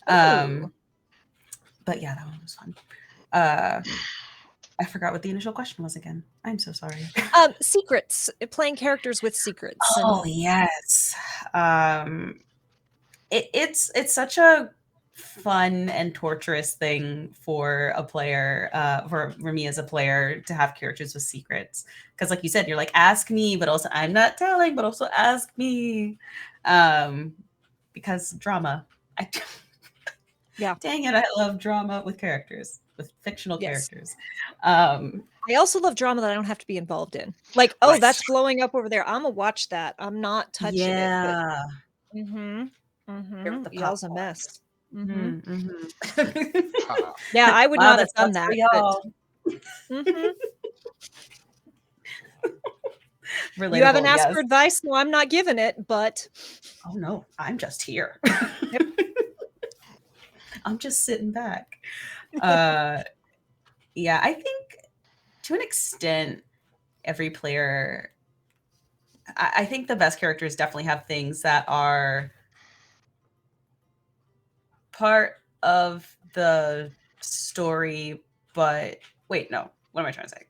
But yeah, that one was fun. I forgot what the initial question was again. I'm so sorry. Secrets. Playing characters with secrets. Oh, yes. It's such a fun and torturous thing for a player, for me as a player, to have characters with secrets. Because like you said, you're like, ask me, but also I'm not telling, but also ask me. Because drama. Yeah. Dang it, I love drama with characters, with fictional characters. I also love drama that I don't have to be involved in. Like, oh, that's blowing up over there. I'm gonna watch that. I'm not touching it. Yeah. Y'all's a mess. Yeah, I would not have done that. You haven't asked for advice, no, I'm not giving it, but oh no, I'm just here. I'm just sitting back. Yeah, I think to an extent, every player, I think the best characters definitely have things that are part of the story, but wait, no, what am I trying to say?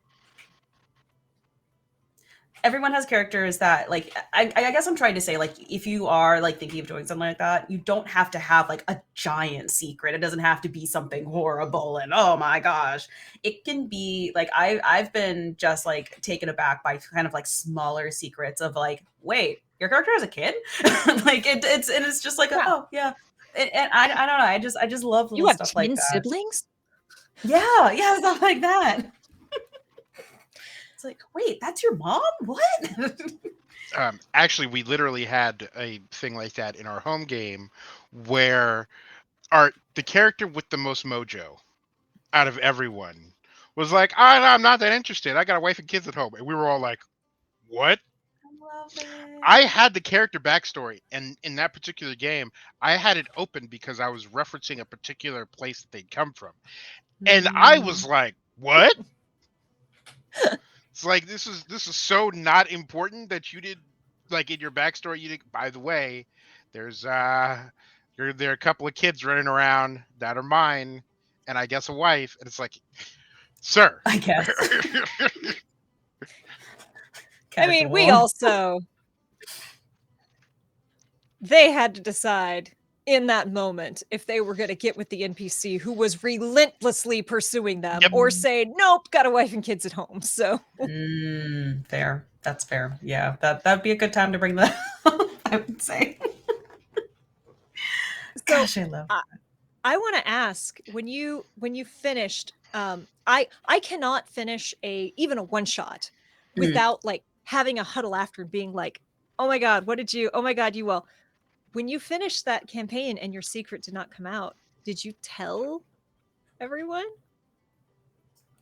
Everyone has characters that, like, I guess I'm trying to say, like, if you are like thinking of doing something like that, you don't have to have like a giant secret. It doesn't have to be something horrible and oh my gosh. It can be like I've been just like taken aback by kind of like smaller secrets of like, wait, your character has a kid? Like it's just like, oh yeah. And I don't know. I just love little stuff like that. You have twin siblings? Yeah, stuff like that. It's like, wait, that's your mom? What? Actually, we literally had a thing like that in our home game where the character with the most mojo out of everyone was like, I'm not that interested. I got a wife and kids at home. And we were all like, what? I love it. I had the character backstory, and in that particular game, I had it open because I was referencing a particular place that they'd come from. And I was like, what? It's like this is so not important that you did, like, in your backstory you did. By the way, there are a couple of kids running around that are mine, and I guess a wife, and it's like, sir. I guess. I mean, we also they had to decide in that moment if they were going to get with the NPC who was relentlessly pursuing them, or say, nope, got a wife and kids at home. So fair. That's fair. Yeah, that'd be a good time to bring that up, I would say. Gosh, I love that. I want to ask, when you finished, I cannot finish even a one shot without like having a huddle after and being like, oh my God, oh my God, you will. When you finished that campaign and your secret did not come out, did you tell everyone?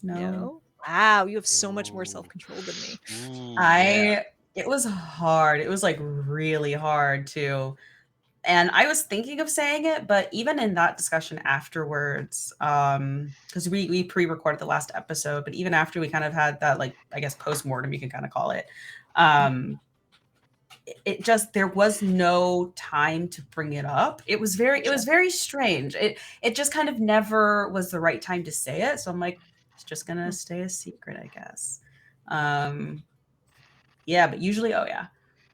No. Wow, you have so much more self-control than me. It was hard. It was like really hard too. And I was thinking of saying it, but even in that discussion afterwards, because we pre-recorded the last episode, but even after we kind of had that, like, I guess post-mortem, you can kind of call it, it just, there was no time to bring it up. It was very strange. It just kind of never was the right time to say it. So I'm like, it's just gonna stay a secret, I guess. Yeah, but usually, oh yeah,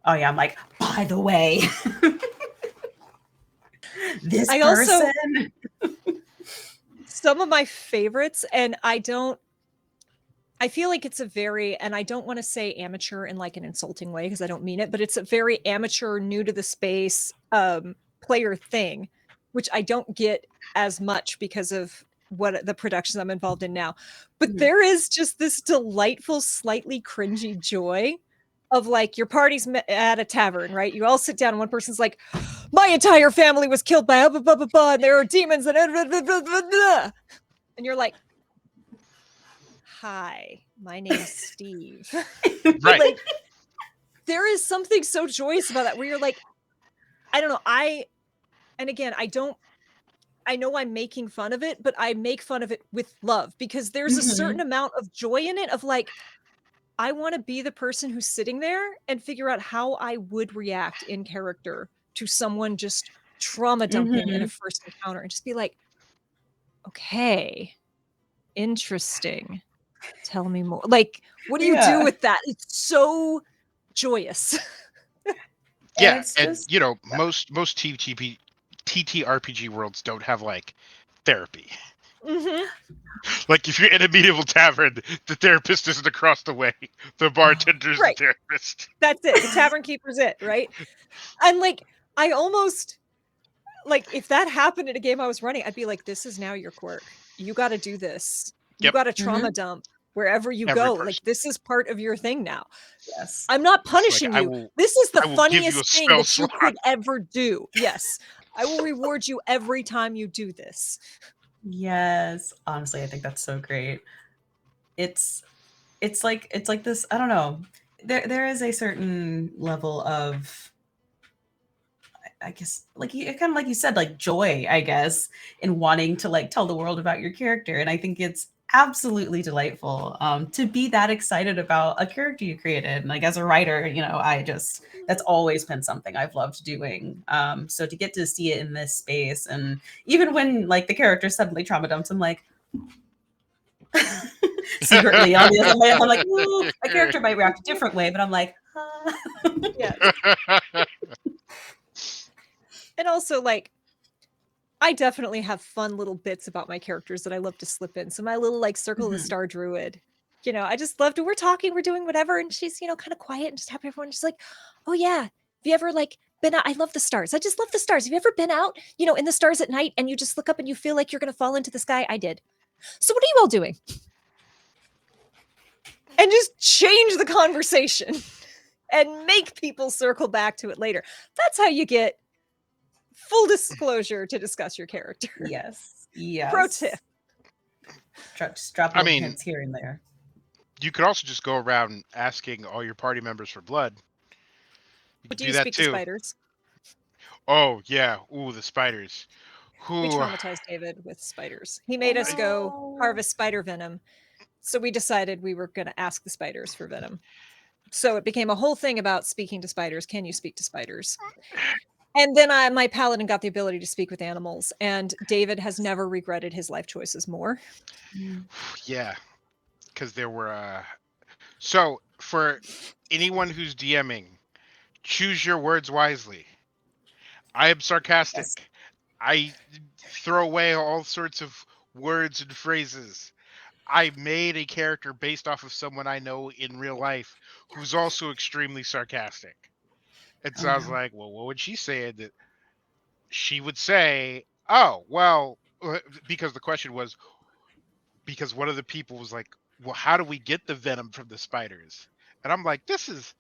I'm like, by the way, this person. Some of my favorites, and I feel like it's a very, and I don't want to say amateur in like an insulting way because I don't mean it, but it's a very amateur, new to the space player thing, which I don't get as much because of what the productions I'm involved in now. But there is just this delightful, slightly cringy joy of like your party's at a tavern, right? You all sit down and one person's like, my entire family was killed by blah, blah, blah, blah, and there are demons and blah, blah, blah, blah, blah. And you're like, hi, my name's Steve. Right. Like, there is something so joyous about that where you're like, I don't know. And again, I know I'm making fun of it, but I make fun of it with love because there's a certain amount of joy in it of like, I want to be the person who's sitting there and figure out how I would react in character to someone just trauma dumping in a first encounter and just be like, okay, interesting. Tell me more. Like, what do you do with that? It's so joyous. Yeah, and you know, most TTRPG worlds don't have like therapy. Like if you're in a medieval tavern, the therapist isn't across the way. The bartender's the therapist. That's it. The tavern keeper's it, right? And like, I almost like if that happened in a game I was running, I'd be like, this is now your quirk. You got to do this. You got to trauma dump wherever you go. Like this is part of your thing now. Yes. I'm not punishing you. This is the funniest thing that you could ever do. Yes. I will reward you every time you do this. Yes. Honestly, I think that's so great. It's like this, I don't know. There is a certain level of, I guess, like kind of like you said, like joy, I guess, in wanting to like tell the world about your character. And I think it's absolutely delightful to be that excited about a character you created. And like as a writer, you know, that's always been something I've loved doing. So to get to see it in this space, and even when like the character suddenly trauma dumps, I'm like, secretly on the other hand, I'm like, ooh, my character might react a different way, but I'm like, yeah. And also, like, I definitely have fun little bits about my characters that I love to slip in. So my little like Circle of the Star Druid, you know, I just love to, we're talking, we're doing whatever, and she's, you know, kind of quiet and just happy. Everyone just like, oh yeah, have you ever like been out? I love the stars. I just love the stars. Have you ever been out, you know, in the stars at night and you just look up and you feel like you're going to fall into the sky? I did. So what are you all doing? And just change the conversation and make people circle back to it later. That's how you get full disclosure to discuss your character. Yes. Yes. Pro tip. Just drop little hints here and there. You could also just go around asking all your party members for blood. But do you speak to spiders? Oh, yeah. Ooh, the spiders. We traumatized David with spiders. He made us go harvest spider venom. So we decided we were going to ask the spiders for venom. So it became a whole thing about speaking to spiders. Can you speak to spiders? And then my paladin got the ability to speak with animals. And David has never regretted his life choices more. Yeah. Because there were... So for anyone who's DMing, choose your words wisely. I am sarcastic. Yes. I throw away all sorts of words and phrases. I made a character based off of someone I know in real life who's also extremely sarcastic. And so I was like, well, what would she say? That she would say, oh, well, because the question was, because one of the people was like, well, how do we get the venom from the spiders? And I'm like, this is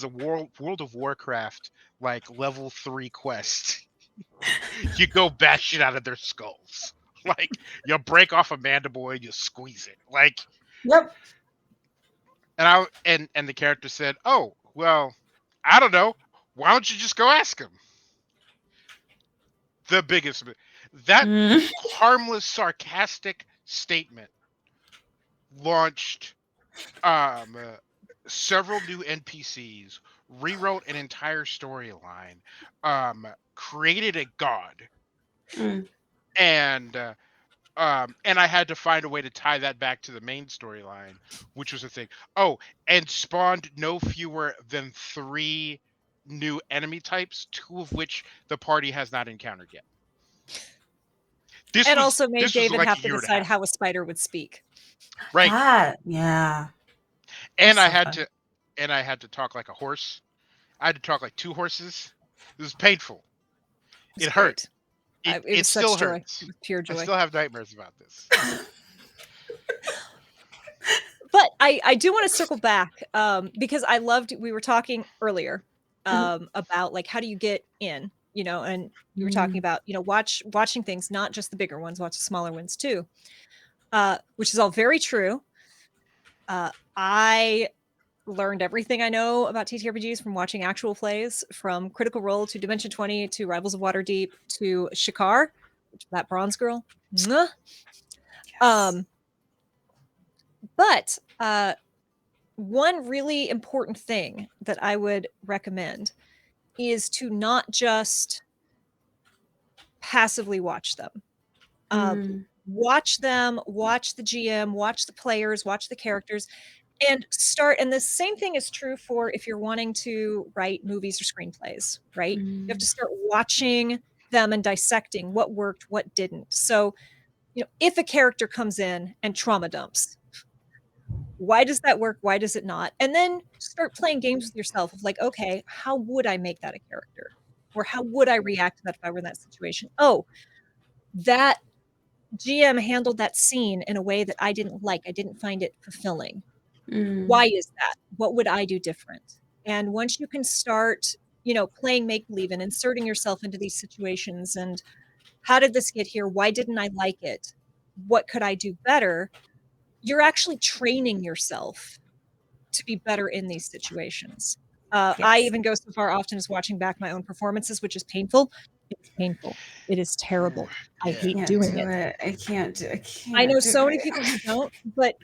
a World of Warcraft like level 3 quest. You go bash it out of their skulls. Like you break off a mandible and you squeeze it. Like, yep. And the character said, "Oh, well, I don't know. Why don't you just go ask him?" The biggest that harmless, sarcastic statement launched several new NPCs, rewrote an entire storyline, created a god, and I had to find a way to tie that back to the main storyline, which was a thing. Oh, and spawned no fewer than 3 new enemy types, 2 of which the party has not encountered yet. Also made David like have to decide how a spider would speak. Right. Yeah. And I had to talk like a horse. I had to talk like 2 horses. It was painful. It hurt. It still hurts. It was pure joy. I still have nightmares about this. But I do want to circle back because we were talking earlier about like how do you get in, and you were talking about, watching things, not just the bigger ones, watch the smaller ones too, which is all very true. I learned everything I know about TTRPGs from watching actual plays, from Critical Role to Dimension 20 to Rivals of Waterdeep to Shikar, that bronze girl. Mwah. Yes. But one really important thing that I would recommend is to not just passively watch them. Watch them, watch the GM, watch the players, watch the characters, and the same thing is true for if you're wanting to write movies or screenplays, right? You have to start watching them and dissecting what worked, what didn't. So, if a character comes in and trauma dumps, why does that work? Why does it not? And then start playing games with yourself of like, okay, how would I make that a character? Or how would I react to that if I were in that situation? Oh, that GM handled that scene in a way that I didn't like. I didn't find it fulfilling. Why is that? What would I do different? And once you can start, playing make believe and inserting yourself into these situations, and how did this get here? Why didn't I like it? What could I do better? You're actually training yourself to be better in these situations. I Yes. even go so far often as watching back my own performances, which is painful. It's painful. It is terrible. I hate Can't doing do it. it. I can't do it. I know so many people who don't, but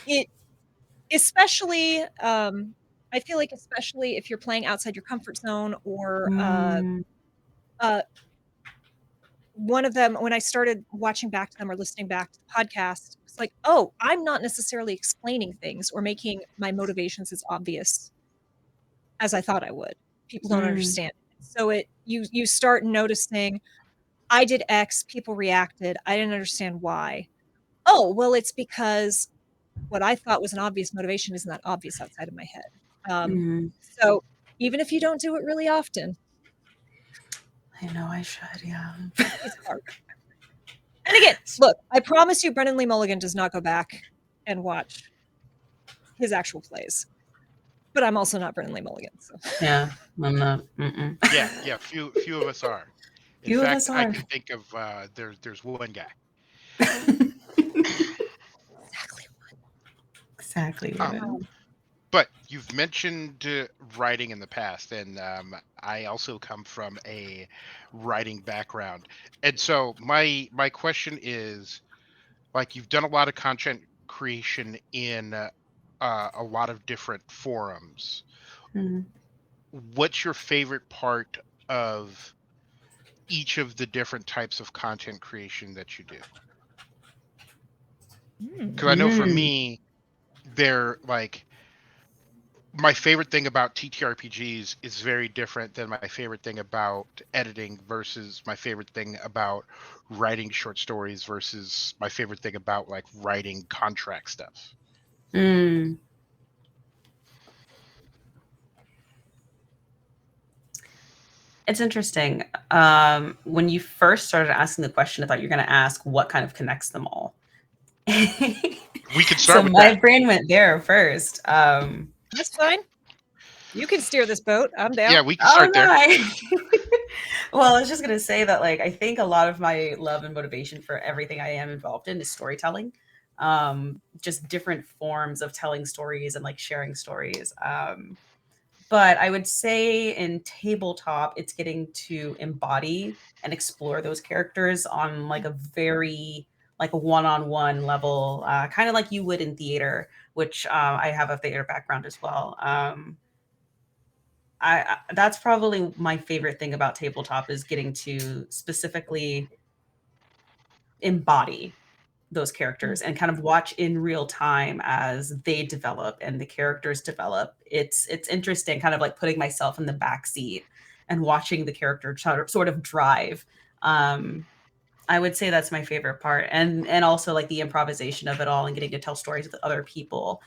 it especially I feel like especially if you're playing outside your comfort zone, or uh one of them, when I started watching back to them or listening back to the podcast, it's like, oh, I'm not necessarily explaining things or making my motivations as obvious as I thought I would. People don't understand. So you start noticing, I did X, people reacted, I didn't understand why. Oh, well, it's because what I thought was an obvious motivation isn't that obvious outside of my head. So even if you don't do it really often, I know I should, yeah. it's hard. And again, look, I promise you, Brennan Lee Mulligan does not go back and watch his actual plays. But I'm also not Brennan Lee Mulligan. So. Yeah, I'm not. Yeah. Few of us are. In Few of fact, us I are. can think of there's one guy. Exactly. Exactly. But you've mentioned writing in the past, and I also come from a writing background, and so my question is, like, you've done a lot of content creation in a lot of different forums. Mhm. What's your favorite part of each of the different types of content creation that you do? Because I know for me, they're like, my favorite thing about TTRPGs is very different than my favorite thing about editing versus my favorite thing about writing short stories versus my favorite thing about like writing contract stuff. Mm. It's interesting. When you first started asking the question, I thought you were going to ask what kind of connects them all. We can So start with my that. brain went there first. That's fine. You can steer this boat. I'm down. Yeah, we can Oh start there. no! Well, I was just gonna say that, like, I think a lot of my love and motivation for everything I am involved in is storytelling. Just different forms of telling stories and like sharing stories. But I would say in tabletop, it's getting to embody and explore those characters on like a very like a one-on-one level, kind of like you would in theater, which I have a theater background as well. That's probably my favorite thing about tabletop is getting to specifically embody those characters and kind of watch in real time as they develop and the characters develop. It's interesting, kind of like putting myself in the back seat and watching the character sort of drive. I would say that's my favorite part, and also like the improvisation of it all and getting to tell stories with other people.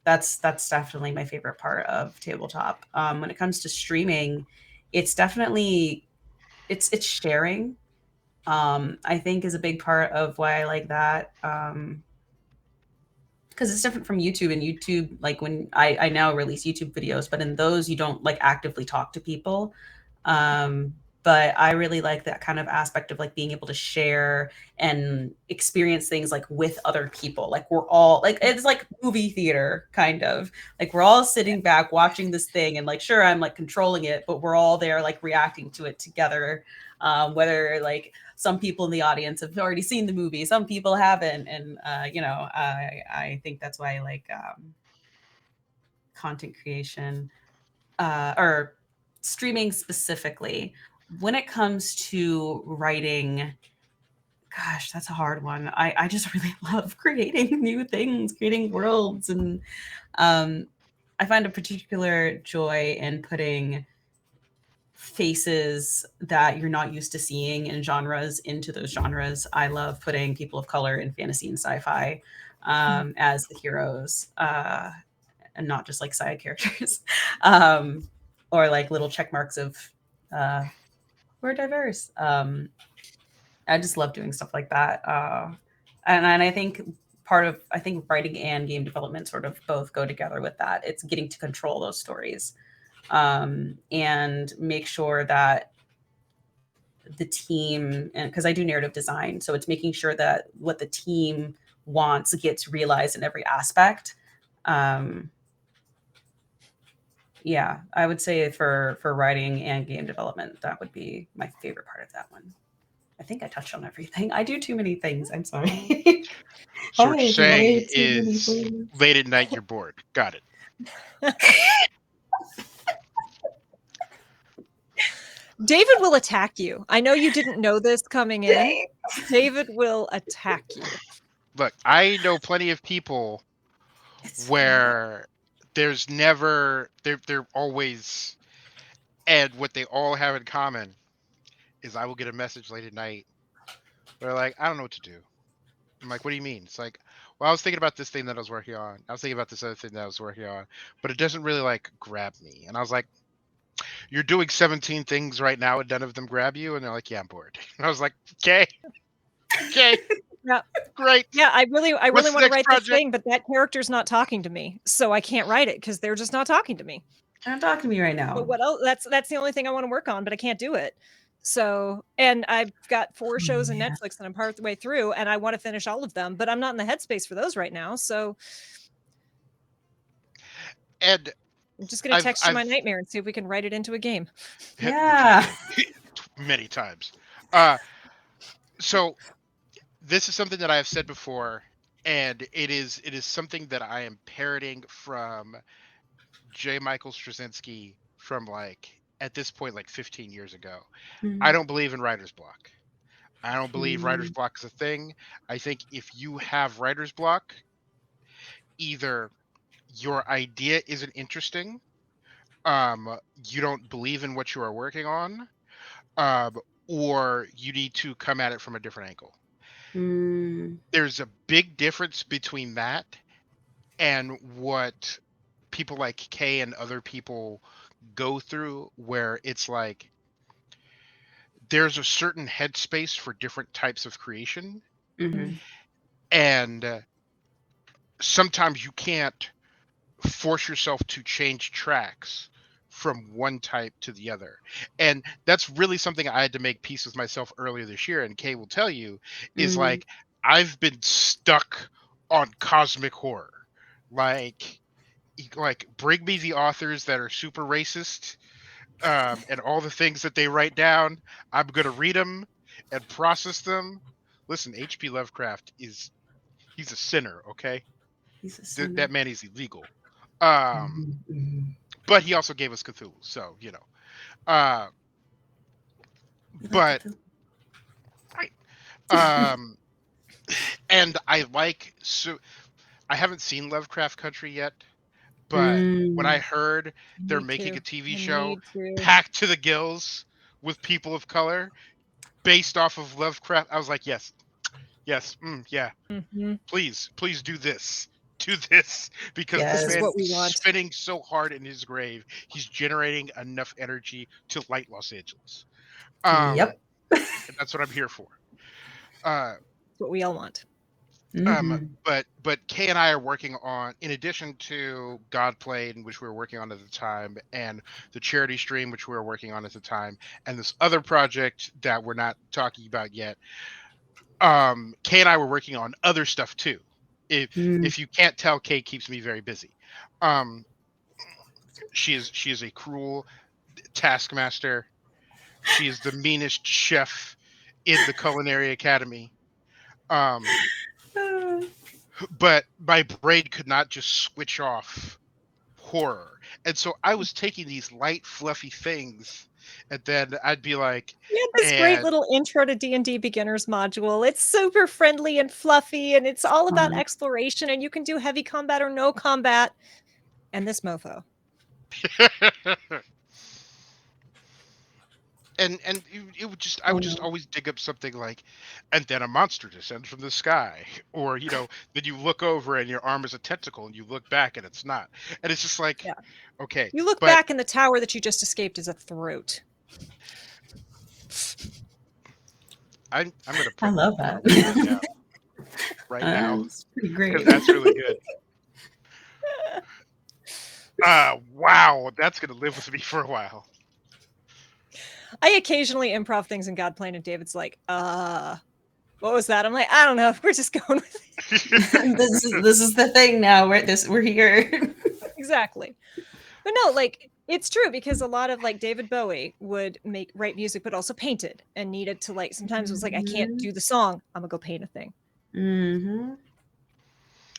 That's definitely my favorite part of tabletop. When it comes to streaming, it's definitely it's sharing. I think is a big part of why I like that. because it's different from YouTube. And YouTube, like when I now release YouTube videos, but in those you don't like actively talk to people. But I really like that kind of aspect of like being able to share and experience things like with other people. Like we're all like, it's like movie theater kind of like we're all sitting back watching this thing, and like sure I'm like controlling it, but we're all there like reacting to it together. Whether like some people in the audience have already seen the movie, some people haven't, and I think that's why I like content creation or streaming specifically. When it comes to writing, gosh, that's a hard one. I just really love creating new things, creating worlds, and I find a particular joy in putting faces that you're not used to seeing in genres into those genres. I love putting people of color in fantasy and sci-fi as the heroes, and not just like side characters, or like little check marks of we're diverse. I just love doing stuff like that, and I think I think writing and game development sort of both go together with that. It's getting to control those stories, and make sure that the team, and because I do narrative design, so it's making sure that what the team wants gets realized in every aspect. Um, yeah, I would say for writing and game development, that would be my favorite part of that one. I think I touched on everything. I do too many things. I'm sorry. So what you're I do way saying too many is things. late at night you're bored. Got it. David will attack you. I know you didn't know this coming in. David will attack you. Look, I know plenty of people It's fine. where there's never they're always, and what they all have in common is I will get a message late at night. They're like, I don't know what to do. I'm like, what do you mean? It's like, well, I was thinking about this thing that I was working on. I was thinking about this other thing that I was working on, but it doesn't really like grab me. And I was like, you're doing 17 things right now and none of them grab you? And they're like, yeah, I'm bored. And I was like, okay, Yeah. great. Yeah, I really What's the want to next write this project? thing, but that character's not talking to me, so I can't write it because they're just not talking to me. They're not talking to me right now. But what else? That's the only thing I want to work on, but I can't do it. So, and I've got 4 shows in man. Netflix that I'm part of the way through, and I want to finish all of them, but I'm not in the headspace for those right now. So And I'm just going to text you my I've nightmare and see if we can write it into a game. Yeah. many times. So this is something that I have said before, and it is something that I am parroting from J. Michael Straczynski from like at this point like 15 years ago. I don't believe in writer's block. I don't believe writer's block is a thing. I think if you have writer's block, either your idea isn't interesting, you don't believe in what you are working on, um, or you need to come at it from a different angle. There's a big difference between that and what people like Kaye and other people go through, where it's like there's a certain headspace for different types of creation, and sometimes you can't force yourself to change tracks from one type to the other. And that's really something I had to make peace with myself earlier this year, and Kaye will tell you, is like I've been stuck on cosmic horror. Like bring me the authors that are super racist, and all the things that they write down. I'm gonna read them and process them. Listen, H.P. Lovecraft he's a sinner, okay? He's a sinner. That man is illegal. But he also gave us Cthulhu, so you know. But and I haven't seen Lovecraft Country yet, but when I heard they're making a TV show packed to the gills with people of color based off of Lovecraft, I was like, yes, yeah, please do this. Do this, because Yes. this This is man what we is want. spinning so hard in his grave. He's generating enough energy to light Los Angeles. Yep. And that's what I'm here for. What we all want. But Kay and I are working on, in addition to God Played, which we were working on at the time, and the charity stream, which we were working on at the time, and this other project that we're not talking about yet. Kay and I were working on other stuff too. If you can't tell, Kay keeps me very busy. Um, she is a cruel taskmaster. She is the meanest chef in the culinary academy. Um, but my brain could not just switch off horror. And so I was taking these light, fluffy things, and then I'd be like, We had this great and little intro to D&D beginners module. It's super friendly and fluffy, and it's all about exploration, and you can do heavy combat or no combat. And this mofo. and it would just I would just always dig up something like, and then a monster descends from the sky, or then you look over and your arm is a tentacle, and you look back and it's not, and it's just like, Yeah. okay, You look but back and the tower that you just escaped is a throat. I'm gonna I put love one that. of those down right now It's pretty great. because that's really good. Wow, that's gonna live with me for a while. I occasionally improv things in God Played, and David's like, what was that? I'm like, I don't know. We're just going with it. this is the thing now. We're here. Exactly. But no, like, it's true, because a lot of, like, David Bowie would write music, but also painted, and needed to, like, sometimes it was like, I can't do the song, I'm gonna go paint a thing.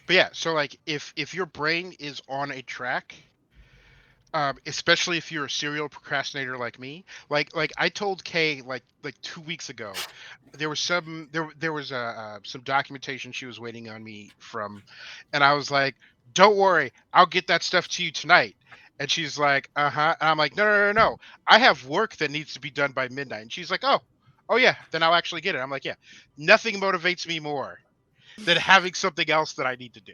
But yeah, so like if your brain is on a track, especially if you're a serial procrastinator like me, like I told Kay like 2 weeks ago, there was some documentation she was waiting on me from, and I was like, don't worry, I'll get that stuff to you tonight. And she's like, uh-huh. And I'm like, no, no, no, no. I have work that needs to be done by midnight. And she's like, oh yeah, then I'll actually get it. I'm like, yeah, nothing motivates me more than having something else that I need to do.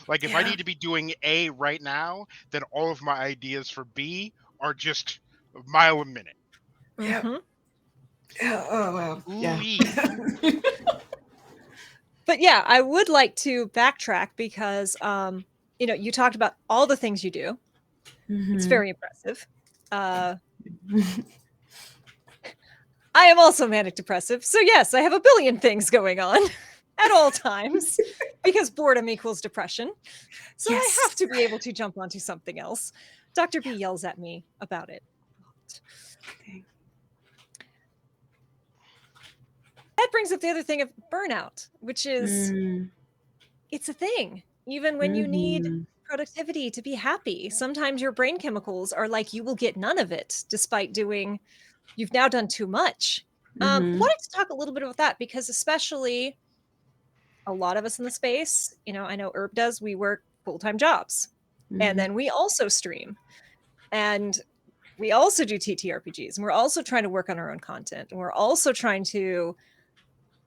Like if I need to be doing A right now, then all of my ideas for B are just a mile a minute. Mm-hmm. Oh wow. Ooh-wee. But yeah, I would like to backtrack because, you talked about all the things you do. It's very impressive. I am also manic depressive. So yes, I have a billion things going on at all times because boredom equals depression. So I have to be able to jump onto something else. Dr. B yells at me about it. That brings up the other thing of burnout, which is it's a thing. Even when you need productivity to be happy, sometimes your brain chemicals are like, you will get none of it despite you've now done too much. Wanted to talk a little bit about that because especially a lot of us in the space, I know Herb does, we work full-time jobs. And then we also stream. And we also do TTRPGs. And we're also trying to work on our own content. And we're also trying to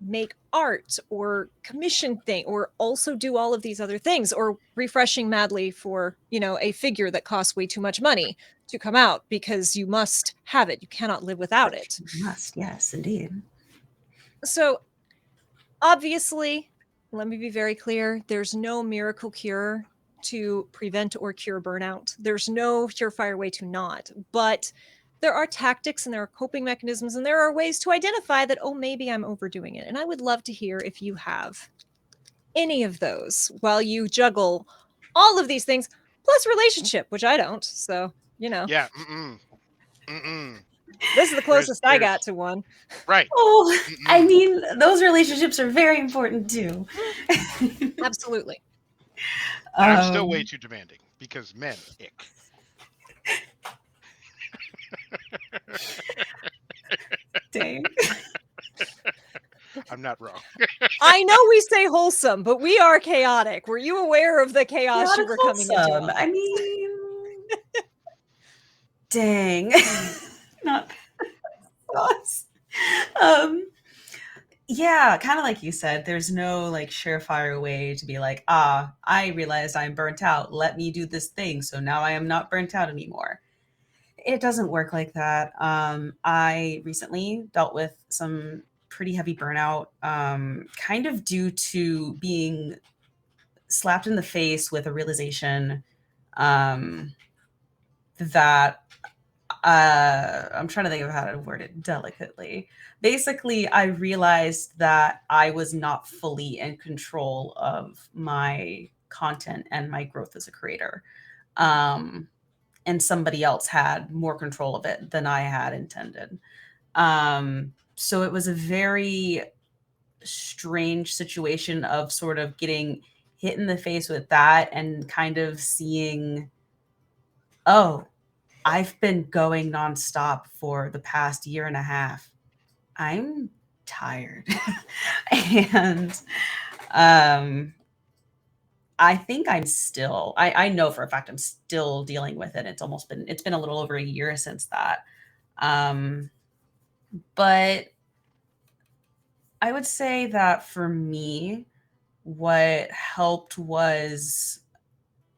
make art or commission thing or also do all of these other things or refreshing madly for a figure that costs way too much money to come out because you must have it. You cannot live without it. You must, yes, indeed. So obviously, let me be very clear, there's no miracle cure to prevent or cure burnout. There's no surefire way to not, but there are tactics and there are coping mechanisms and there are ways to identify that, maybe I'm overdoing it. And I would love to hear if you have any of those while you juggle all of these things, plus relationship, which I don't. So, Yeah. This is the closest I got to one. Right. Oh, I mean, those relationships are very important too. Absolutely. And I'm still way too demanding because men ick. Dang. I'm not wrong. I know we say wholesome, but we are chaotic. Were you aware of the chaos you were coming into? I mean, dang. Not us. Yeah, kind of like you said, there's no like surefire way to be like, I realized I'm burnt out. Let me do this thing. So now I am not burnt out anymore. It doesn't work like that. I recently dealt with some pretty heavy burnout, kind of due to being slapped in the face with a realization that I'm trying to think of how to word it delicately. Basically, I realized that I was not fully in control of my content and my growth as a creator. And somebody else had more control of it than I had intended. So it was a very strange situation of sort of getting hit in the face with that and kind of seeing, oh, I've been going nonstop for the past year and a half. I'm tired. And I think I know for a fact I'm still dealing with it. It's been a little over a year since that. But I would say that for me, what helped was,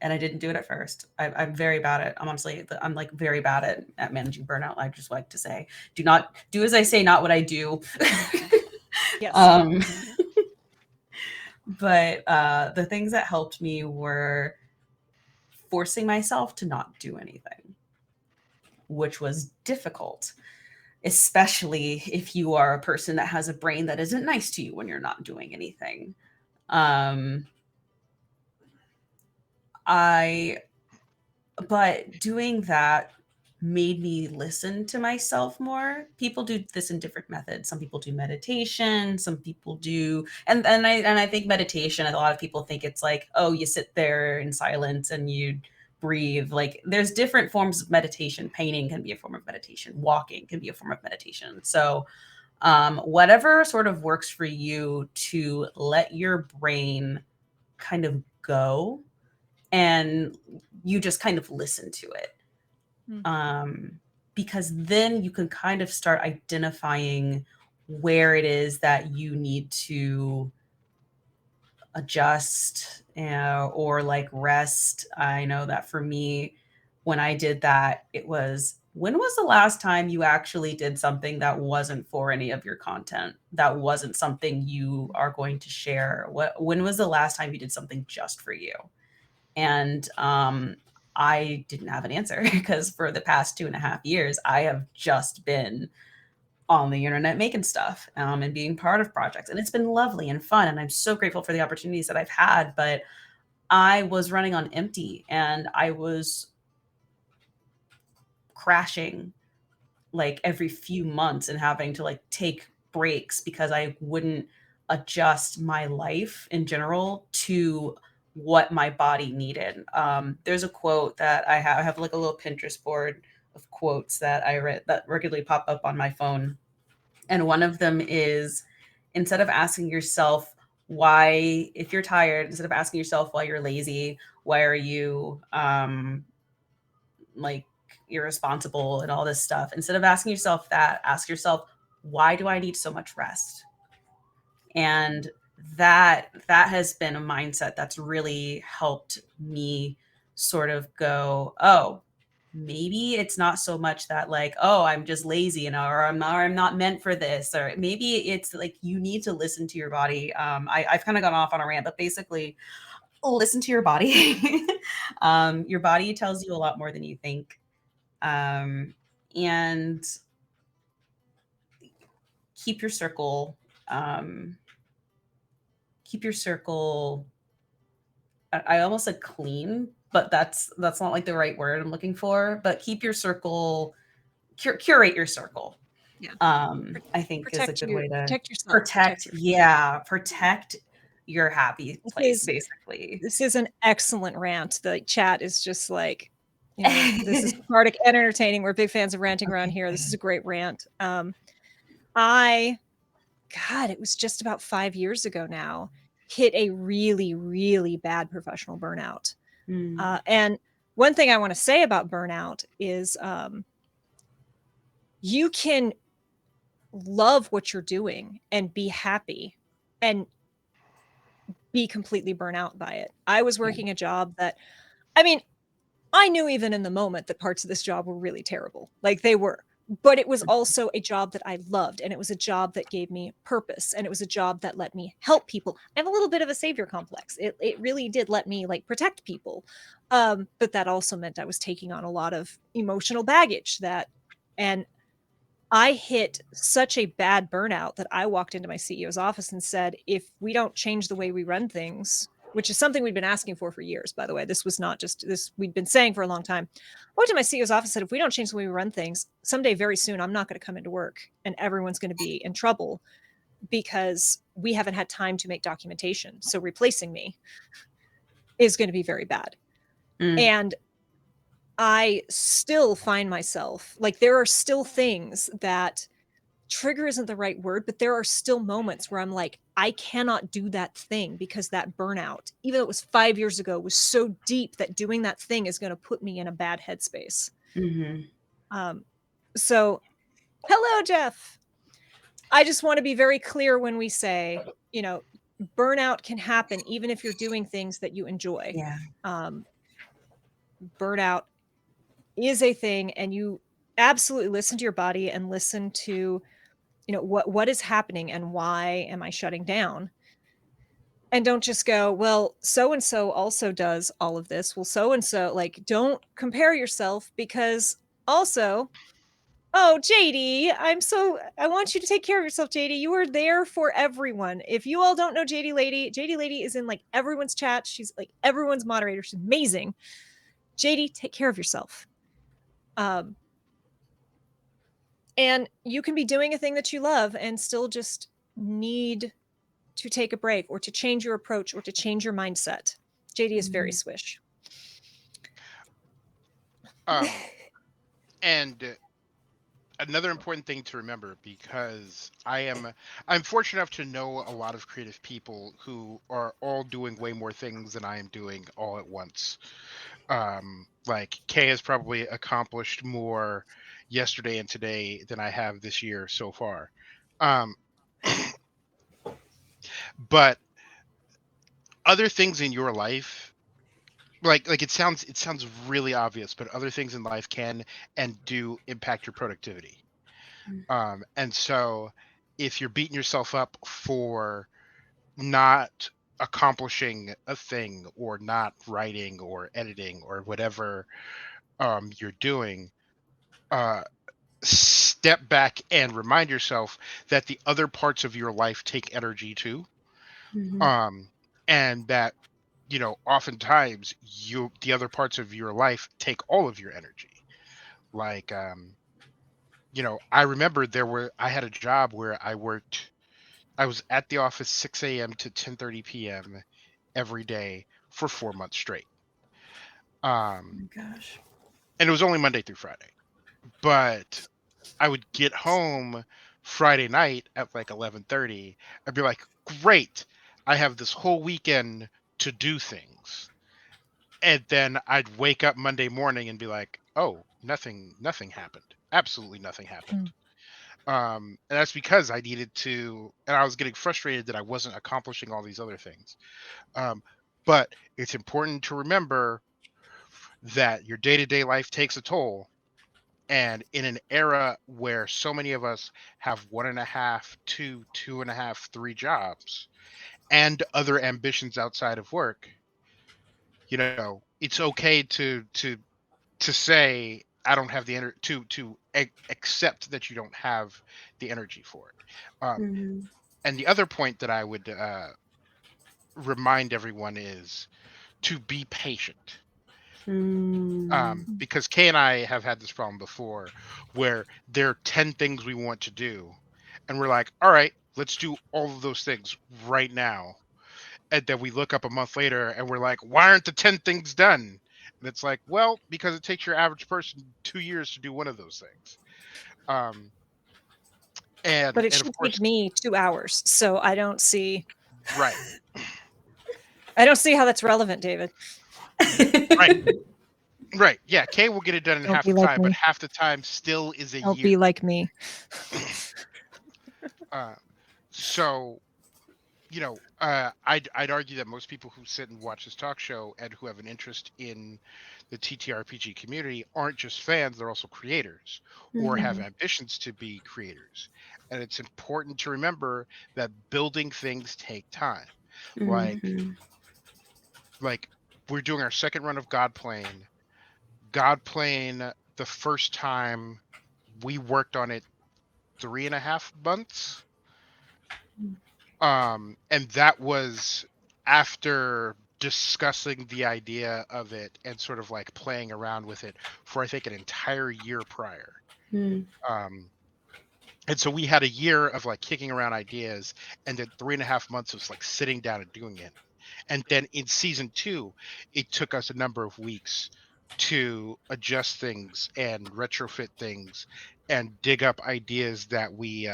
and I didn't do it at first. I'm very bad at, I'm like very bad at managing burnout. I just like to say, do not do as I say, not what I do. Yes. But the things that helped me were forcing myself to not do anything, which was difficult, especially if you are a person that has a brain that isn't nice to you when you're not doing anything. But doing that made me listen to myself more. People do this in different methods. Some people do meditation, some people do, and I think meditation, a lot of people think it's like, oh, you sit there in silence and you breathe. Like, there's different forms of meditation. Painting can be a form of meditation. Walking can be a form of meditation. So whatever sort of works for you to let your brain kind of go, and you just kind of listen to it. Because then you can kind of start identifying where it is that you need to adjust, or like rest. I know that for me, when I did that, it was, when was the last time you actually did something that wasn't for any of your content, that wasn't something you are going to share? When was the last time you did something just for you? And I didn't have an answer, because for the past 2.5 years, I have just been on the internet making stuff, and being part of projects. And it's been lovely and fun. And I'm so grateful for the opportunities that I've had. But I was running on empty, and I was crashing like every few months and having to like take breaks because I wouldn't adjust my life in general to what my body needed. There's a quote that I have like a little Pinterest board of quotes that I read that regularly pop up on my phone. And one of them is, instead of asking yourself why, if you're tired, instead of asking yourself why you're lazy, why are you like irresponsible and all this stuff, instead of asking yourself that, ask yourself, why do I need so much rest? And that has been a mindset that's really helped me sort of go, oh, maybe it's not so much that like, oh, I'm just lazy, or I'm not meant for this, or maybe it's like you need to listen to your body. I've kind of gone off on a rant, but basically, listen to your body. Your body tells you a lot more than you think. And keep your circle. Keep your circle. I almost said clean, but that's not like the right word I'm looking for. But keep your circle, curate your circle. Yeah. I think is a good way to protect yourself. protect. Yeah, protect your happy place, basically. This is an excellent rant. The chat is just like, this is cathartic and entertaining. We're big fans of ranting around here. This is a great rant. It was just about 5 years ago now, hit a really, really bad professional burnout. And one thing I want to say about burnout is you can love what you're doing and be happy and be completely burnt out by it. I was working a job that, I mean, I knew even in the moment that parts of this job were really terrible. Like, they were. but it was also a job that I loved, and it was a job that gave me purpose, and it was a job that let me help people. I have a little bit of a savior complex. It really did let me like protect people. But that also meant I was taking on a lot of emotional baggage and I hit such a bad burnout that I walked into my CEO's office and said, if we don't change the way we run things, which is something we'd been asking for years, by the way, this was not just this we'd been saying for a long time. I went to my CEO's office and said, if we don't change the way we run things, someday very soon, I'm not going to come into work and everyone's going to be in trouble because we haven't had time to make documentation. So replacing me is going to be very bad. And I still find myself like there are still things that trigger isn't the right word, but there are still moments where I'm like, I cannot do that thing because that burnout, even though it was 5 years ago, was so deep that doing that thing is going to put me in a bad headspace. So, hello, Jeff. I just want to be very clear when we say, burnout can happen even if you're doing things that you enjoy. Yeah. Burnout is a thing, and you absolutely listen to your body and listen to what is happening and why am I shutting down, and don't just go, well, so and so also does all of this, well, so and so, like, don't compare yourself, because also, oh, JD, I want you to take care of yourself, JD. You are there for everyone. If you all don't know JD Lady is in like everyone's chat. She's like everyone's moderator. She's amazing. JD, take care of yourself. And you can be doing a thing that you love and still just need to take a break or to change your approach or to change your mindset. JD is very swish. And another important thing to remember, because I'm fortunate enough to know a lot of creative people who are all doing way more things than I am doing all at once. Like Kaye has probably accomplished more yesterday and today than I have this year so far. Um, but other things in your life, like it sounds really obvious, but other things in life can and do impact your productivity. And so if you're beating yourself up for not accomplishing a thing or not writing or editing or whatever you're doing, uh, step back and remind yourself that the other parts of your life take energy too. Um, and that, oftentimes the other parts of your life take all of your energy. Like, I remember I had a job where I was at the office 6 a.m. to 10:30 p.m. every day for 4 months straight. Um, Gosh. and it was only Monday through Friday. But I would get home Friday night at like 11:30. I'd be like, "Great. I have this whole weekend to do things." And then I'd wake up Monday morning and be like, "Oh, nothing happened. Absolutely nothing happened." And that's because I needed to, and I was getting frustrated that I wasn't accomplishing all these other things. Um, but it's important to remember that your day-to-day life takes a toll. And in an era where so many of us have one and a half, two and a half, three jobs and other ambitions outside of work, it's okay to say I don't have the energy to accept that you don't have the energy for it. And the other point that I would remind everyone is to be patient. Because Kay and I have had this problem before where there are 10 things we want to do. And we're like, all right, let's do all of those things right now. And then we look up a month later and we're like, why aren't the 10 things done? And it's like, well, because it takes your average person 2 years to do one of those things. Um, But it and of should take course, me 2 hours. So right, I don't see how that's relevant, David. right, right. Yeah, Kay will get it done in Don't half be the like time, but me. half the time still is a Don't be year. like me. Uh, so I'd argue that most people who sit and watch this talk show and who have an interest in the TTRPG community aren't just fans, they're also creators or have Mhm. ambitions to be creators. And it's important to remember that building things take time. Like Mhm. like we're doing our second run of Godplane. Godplane, the first time we worked on it 3.5 months. And that was after discussing the idea of it and sort of like playing around with it for I think an entire year prior. Mhm. Um, and so we had a year of like kicking around ideas, and then 3.5 months of like sitting down and doing it. And then in season two, it took us a number of weeks to adjust things and retrofit things and dig up ideas that we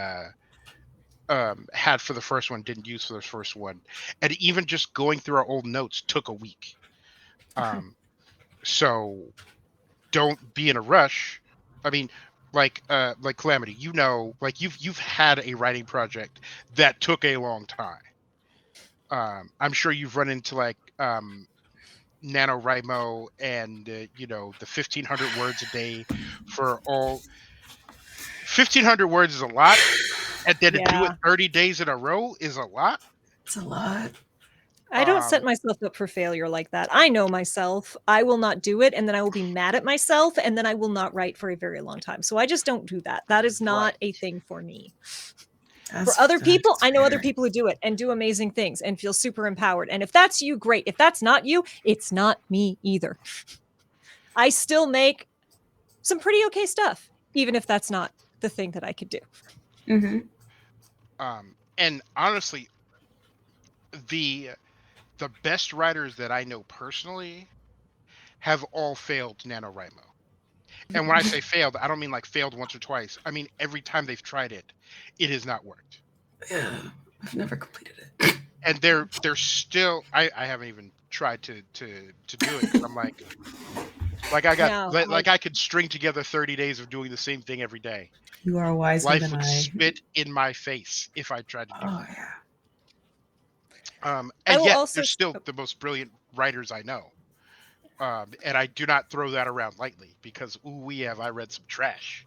had for the first one, didn't use for the first one, and even just going through our old notes took a week. Um, so don't be in a rush. I mean, like Calamity, like you've had a writing project that took a long time. I'm sure you've run into like NaNoWriMo and the 1,500 words a day for all. 1,500 words is a lot, and then to do it Yeah. 30 days in a row is a lot. It's a lot. I don't set Um, myself up for failure like that. I know myself. I will not do it, and then I will be mad at myself, and then I will not write for a very long time. So I just don't do that. That is right. not a thing for me. For That's other people, that's I know other fair. people who do it and do amazing things and feel super empowered. And if that's you, great. If that's not you, it's not me either. I still make some pretty okay stuff, even if that's not the thing that I could do. Mhm. And honestly, the the best writers that I know personally have all failed NaNoWriMo. And when I say failed, I don't mean like failed once or twice. I mean every time they've tried it, it has not worked. Yeah, I've never completed it. And they're still I haven't even tried to do it because I'm like I got No, like I could string together 30 days of doing the same thing every day. You are wiser Life than would I. spit in my face if I tried to do Oh that. yeah. I And will yet also they're still the most brilliant writers I know. And I do not throw that around lightly because have I read some trash.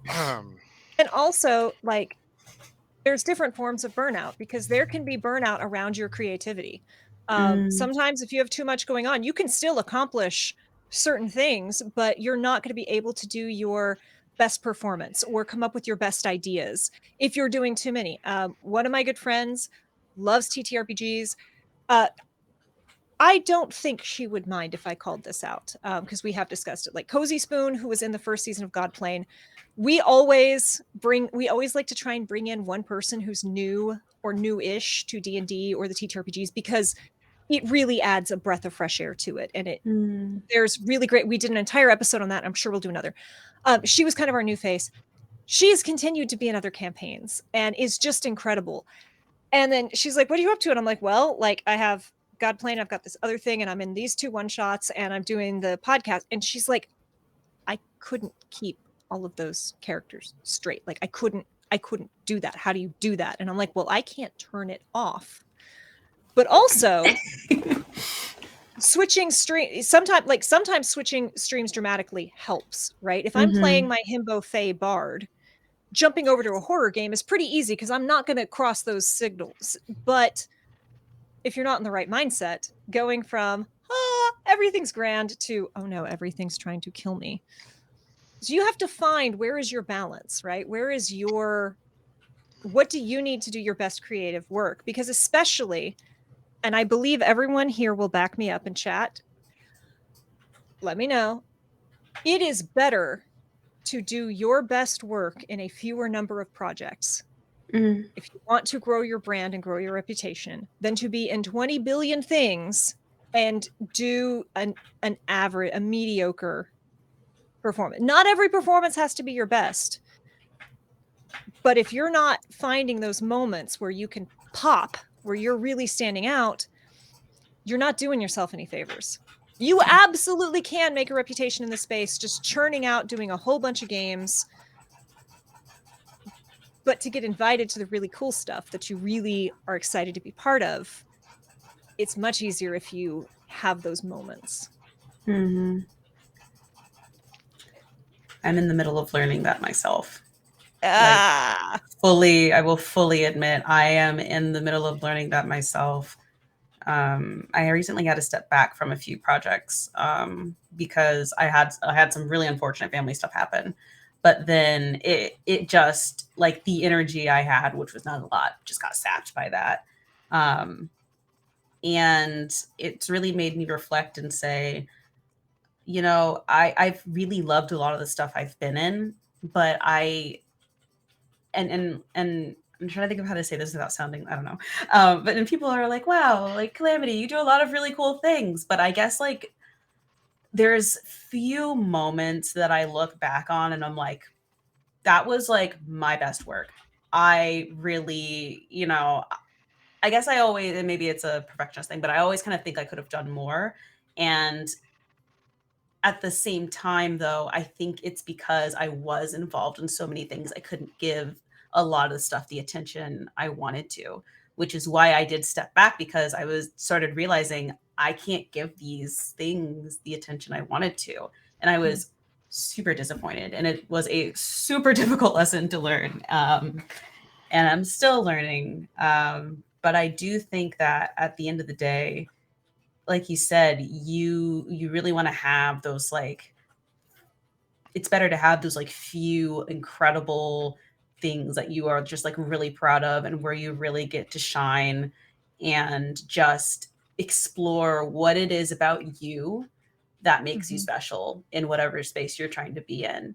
Um, and also like there's different forms of burnout because there can be burnout around your creativity. Mm. Sometimes if you have too much going on, you can still accomplish certain things, but you're not going to be able to do your best performance or come up with your best ideas if you're doing too many. One of my good friends loves TTRPGs. Uh, I don't think she would mind if I called this out because we have discussed it. Like Cozy Spoon, who was in the first season of Godplane, we always like to try and bring in one person who's new or new-ish to D&D or the TTRPGs because it really adds a breath of fresh air to it. And Mm. there's really great. We did an entire episode on that. I'm sure we'll do another. She was kind of our new face. She has continued to be in other campaigns and is just incredible. And then she's like, "What are you up to?" And I'm like, "Well, like I have Godplane, I've got this other thing, and I'm in these 2 one shots, and I'm doing the podcast." And she's like, "I couldn't keep all of those characters straight. Like I couldn't do that. How do you do that?" And I'm like, "Well, I can't turn it off." But also switching stream sometimes switching streams dramatically helps, right? If I'm playing Mhm. my Himbo Fae Bard, jumping over to a horror game is pretty easy because I'm not going to cross those signals. But if you're not in the right mindset, going from everything's grand to oh no, everything's trying to kill me. So you have to find where is your balance, right? Where is your what do you need to do your best creative work? Because especially, and I believe everyone here will back me up in chat. Let me know. It is better to do your best work in a fewer number of projects Mm. if you want to grow your brand and grow your reputation than to be in 20 billion things and do an average, a mediocre performance. Not every performance has to be your best. But if you're not finding those moments where you can pop, where you're really standing out, you're not doing yourself any favors. You absolutely can make a reputation in the space just churning out, doing a whole bunch of games. But to get invited to the really cool stuff that you really are excited to be part of, it's much easier if you have those moments. Mm-hmm. I'm in the middle of learning that myself. I will fully admit I am in the middle of learning that myself. I recently had to step back from a few projects because I had some really unfortunate family stuff happen. But then it just, like, the energy I had, which was not a lot, just got sapped by that. And it's really made me reflect and say, I've really loved a lot of the stuff I've been in, but and I'm trying to think of how to say this without sounding, I don't know. But then people are like, wow, like, Calamity, you do a lot of really cool things. But I guess, like, there's few moments that I look back on and I'm like, that was like my best work. I really, I guess I always, and maybe it's a perfectionist thing, but I always kind of think I could have done more. And at the same time, though, I think it's because I was involved in so many things, I couldn't give a lot of the stuff the attention I wanted to, which is why I did step back, because I started realizing I can't give these things the attention I wanted to. And I was super disappointed. And it was a super difficult lesson to learn. And I'm still learning. But I do think that at the end of the day, like you said, you really want to have those, like, it's better to have those, like, few incredible things that you are just, like, really proud of, and where you really get to shine and just explore what it is about you that makes you special in whatever space you're trying to be in.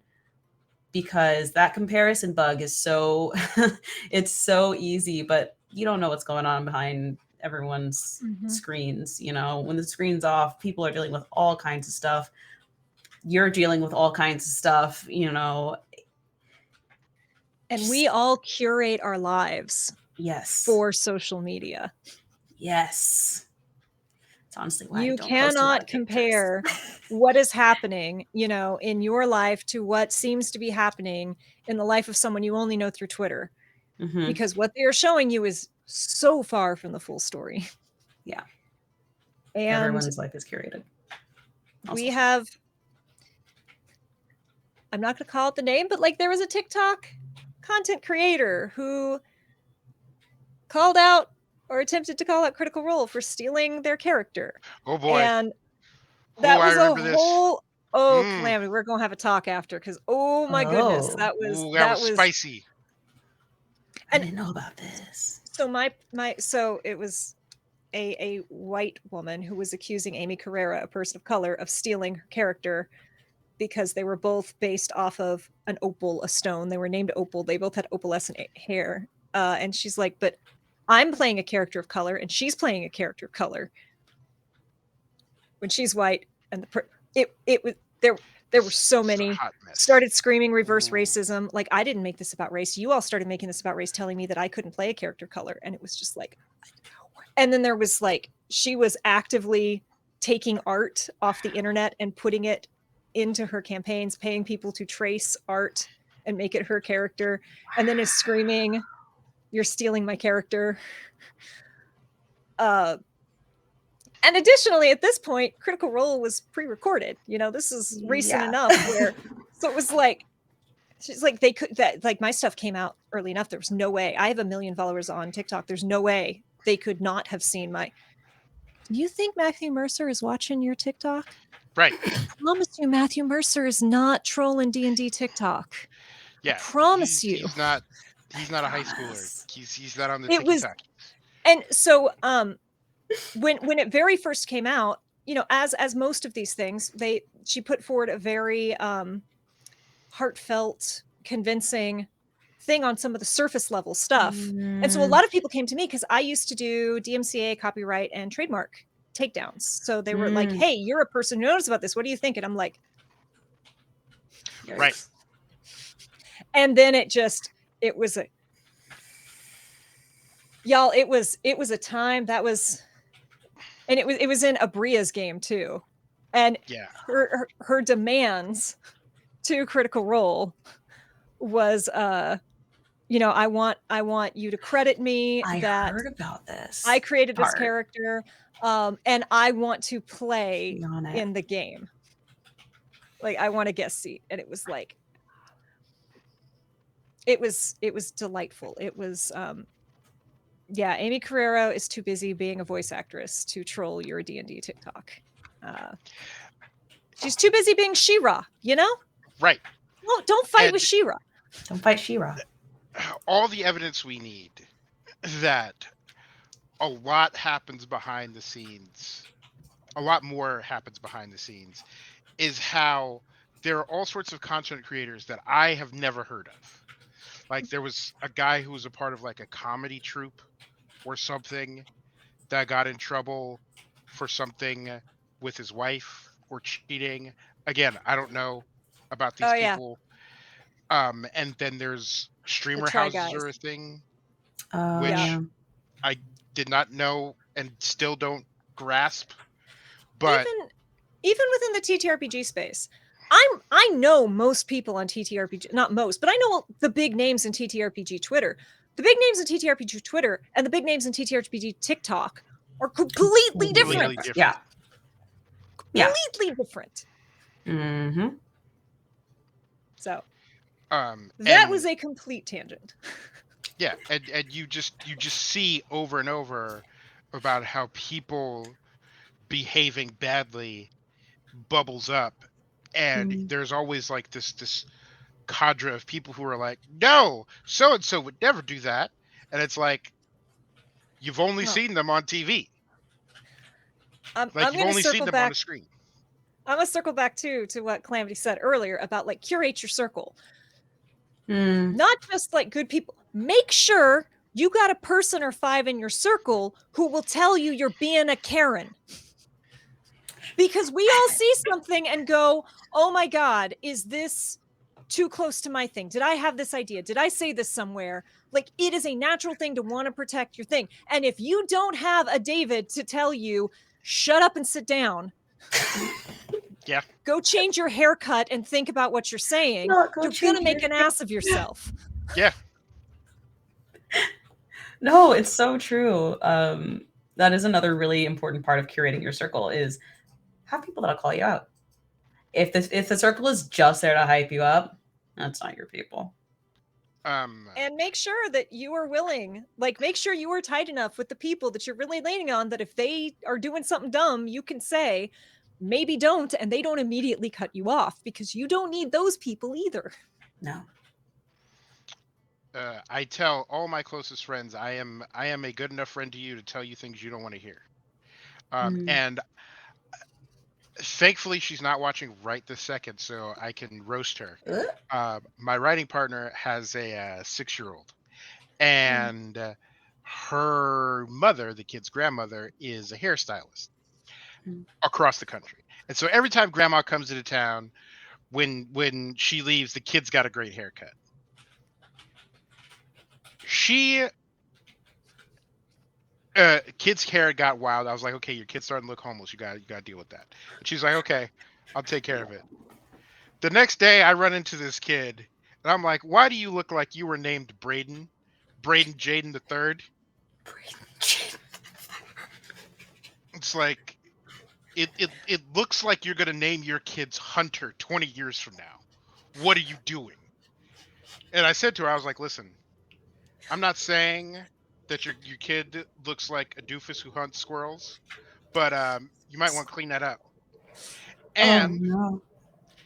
Because that comparison bug is so it's so easy, but you don't know what's going on behind everyone's screens. When the screen's off, people are dealing with all kinds of stuff. You're dealing with all kinds of stuff. And we all curate our lives for social media. Yes. It's honestly why you I don't post a lot cannot of compare what is happening, in your life to what seems to be happening in the life of someone you only know through Twitter. Because what they are showing you is so far from the full story. Yeah. And everyone's life is curated. We have, I'm not going to call it the name, but, like, there was a TikTok content creator who called out or attempted to call out Critical Role for stealing their character. Oh boy. And that was I remember whole Calamity. We're going to have a talk after, because my goodness, that was spicy. I didn't know about this. So so it was a white woman who was accusing Amy Carrera, a person of color, of stealing her character because they were both based off of an opal, a stone. They were named Opal. They both had opalescent hair. And she's like, but I'm playing a character of color and she's playing a character of color when she's white. And it was there were so many started screaming reverse racism. Like, I didn't make this about race. You all started making this about race, telling me that I couldn't play a character of color. And it was just like, and then there was, like, she was actively taking art off the internet and putting it into her campaigns, paying people to trace art and make it her character. And then is screaming, "You're stealing my character." And additionally, at this point, Critical Role was pre-recorded. This is recent enough where, so it was like, she's like, my stuff came out early enough. There was no way. I have 1 million followers on TikTok. There's no way they could not have seen my. Do you think Matthew Mercer is watching your TikTok? Right. I promise you, Matthew Mercer is not trolling D&D TikTok. Yeah. I promise you. He's not a high schooler. He's not on the TikTok. And so when it very first came out, as most of these things, she put forward a very heartfelt, convincing thing on some of the surface level stuff. And so a lot of people came to me because I used to do DMCA, copyright, and trademark takedowns. So they were like, hey, you're a person who knows about this. What do you think? And I'm like, right. And then it was a time that was, and it was in Abria's game too. And her demands to Critical Role was I want you to credit me I that heard about this. I created this part. character, and I want to play Be on it. in the game. Like, I want a guest seat. And it was like, it was delightful. It was, yeah, Amy Carrero is too busy being a voice actress to troll your D&D TikTok. She's too busy being She-Ra, Right. Well, don't fight And with She-Ra. Don't fight She-Ra. all the evidence we need that a lot happens behind the scenes, a lot more happens behind the scenes, is how there are all sorts of content creators that I have never heard of. Like, there was a guy who was a part of like a comedy troupe or something that got in trouble for something with his wife or cheating. Again, I don't know about these Oh, yeah. people. And then there's streamer Try houses Guys. are a thing, Oh, which yeah. I did not know and still don't grasp. But even within the TTRPG space, I know most people on TTRPG, not most, but I know the big names in TTRPG Twitter. The big names in TTRPG Twitter and the big names in TTRPG TikTok are completely different. different. Yeah. Yeah. Completely different. Mm-hmm. So that and was a complete tangent. Yeah, and you just see over and over about how people behaving badly bubbles up, and there's always like this cadre of people who are like, no, so and so would never do that, and it's like, you've only seen them on TV. Like, you've only seen them on the screen. I'm gonna circle back to what Calamity said earlier about like curate your circle. Not just like good people. Make sure you got a person or 5 in your circle who will tell you you're being a Karen. Because we all see something and go, oh my God, is this too close to my thing? Did I have this idea? Did I say this somewhere? Like, it is a natural thing to want to protect your thing. And if you don't have a David to tell you, shut up and sit down. Yeah. Go change your haircut and think about what you're saying. You're going to make an ass of yourself. Yeah. No, it's so true. That is another really important part of curating your circle is have people that'll call you out. If the circle is just there to hype you up, that's not your people. And make sure that you are willing, like, make sure you are tight enough with the people that you're really leaning on that if they are doing something dumb, you can say, maybe don't, and they don't immediately cut you off because you don't need those people either. No. I tell all my closest friends, I am a good enough friend to you to tell you things you don't want to hear. And thankfully, she's not watching right this second, so I can roast her. My writing partner has a 6-year-old, and her mother, the kid's grandmother, is a hairstylist across the country. And so every time grandma comes into town, when she leaves, the kid's got a great haircut. Kid's hair got wild. I was like, okay, your kid's starting to look homeless. You got to deal with that. And she's like, okay, I'll take care of it. The next day, I run into this kid, and I'm like, why do you look like you were named Braden Jaden the Third? It's like, it looks like you're gonna name your kids Hunter 20 years from now. What are you doing? And I said to her, I was like, listen, I'm not saying that your kid looks like a doofus who hunts squirrels, but you might want to clean that up. And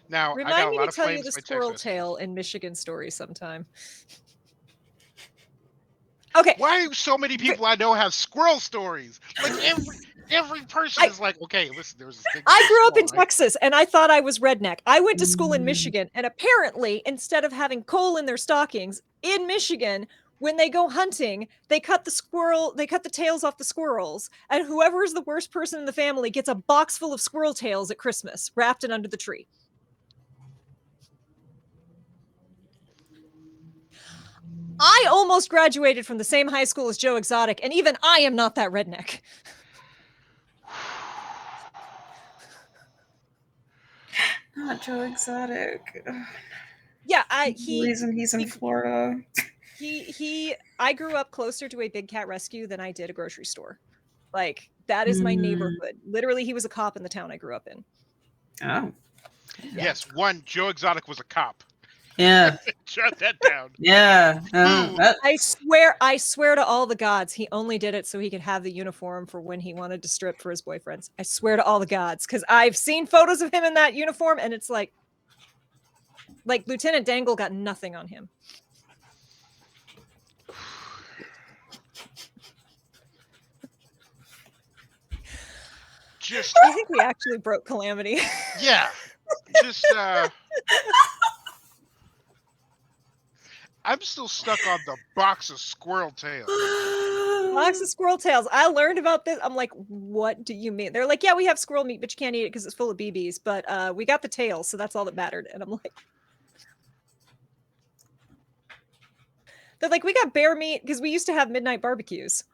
now Remind I got a me lot to of tell you flames the by squirrel text tale in Michigan story sometime. Okay. Why do so many people I know have squirrel stories? Like, every person is like, okay, listen, there was this thing. I grew up in Texas and I thought I was redneck. I went to school in Michigan, and apparently, instead of having coal in their stockings in Michigan, when they go hunting, they cut the tails off the squirrels, and whoever is the worst person in the family gets a box full of squirrel tails at Christmas, wrapped it under the tree. I almost graduated from the same high school as Joe Exotic, and even I am not that redneck. Not Joe Exotic. Yeah, the reason he's in Florida. I grew up closer to a big cat rescue than I did a grocery store. Like, that is my neighborhood. Literally, he was a cop in the town I grew up in. Oh. Yes, one, Joe Exotic was a cop. Yeah. Shut that down. Yeah. Two, I swear to all the gods, he only did it so he could have the uniform for when he wanted to strip for his boyfriends. I swear to all the gods, because I've seen photos of him in that uniform, and it's like Lieutenant Dangle got nothing on him. just I think we actually broke Calamity. yeah, just I'm still stuck on the box of squirrel tails. Box of squirrel tails. I learned about this. I'm like, what do you mean? They're like, yeah, we have squirrel meat, but you can't eat it because it's full of BBs. But we got the tails, so that's all that mattered. And I'm like, they're like, we got bear meat because we used to have midnight barbecues.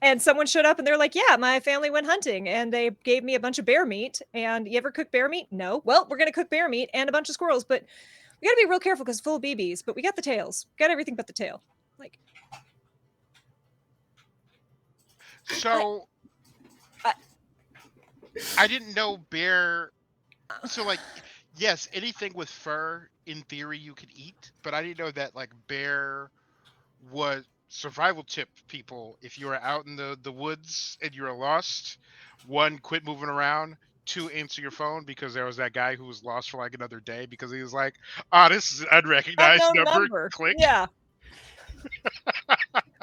And someone showed up and they're like, yeah, my family went hunting and they gave me a bunch of bear meat. And you ever cook bear meat? No. Well, we're going to cook bear meat and a bunch of squirrels, but we got to be real careful because it's full of BBs. But we got the tails. We got everything but the tail. Like, So I didn't know bear. So like, yes, anything with fur in theory you could eat, but I didn't know that like bear was survival tip people. If you were out in the woods and you were lost, one, quit moving around. Two, answer your phone because there was that guy who was lost for like another day because he was like, this is an unrecognized unknown number. Click. Yeah.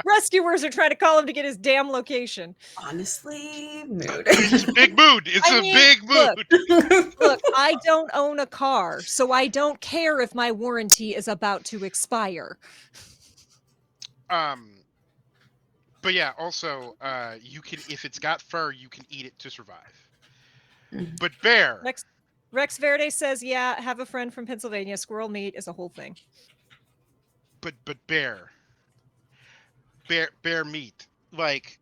Rescuers are trying to call him to get his damn location. Honestly, mood. It's a big mood. It's a big mood. Look, I don't own a car, so I don't care if my warranty is about to expire. But yeah, also, you can, if it's got fur, you can eat it to survive. But bear. Rex Verde says, yeah, have a friend from Pennsylvania. Squirrel meat is a whole thing. But bear meat. Like,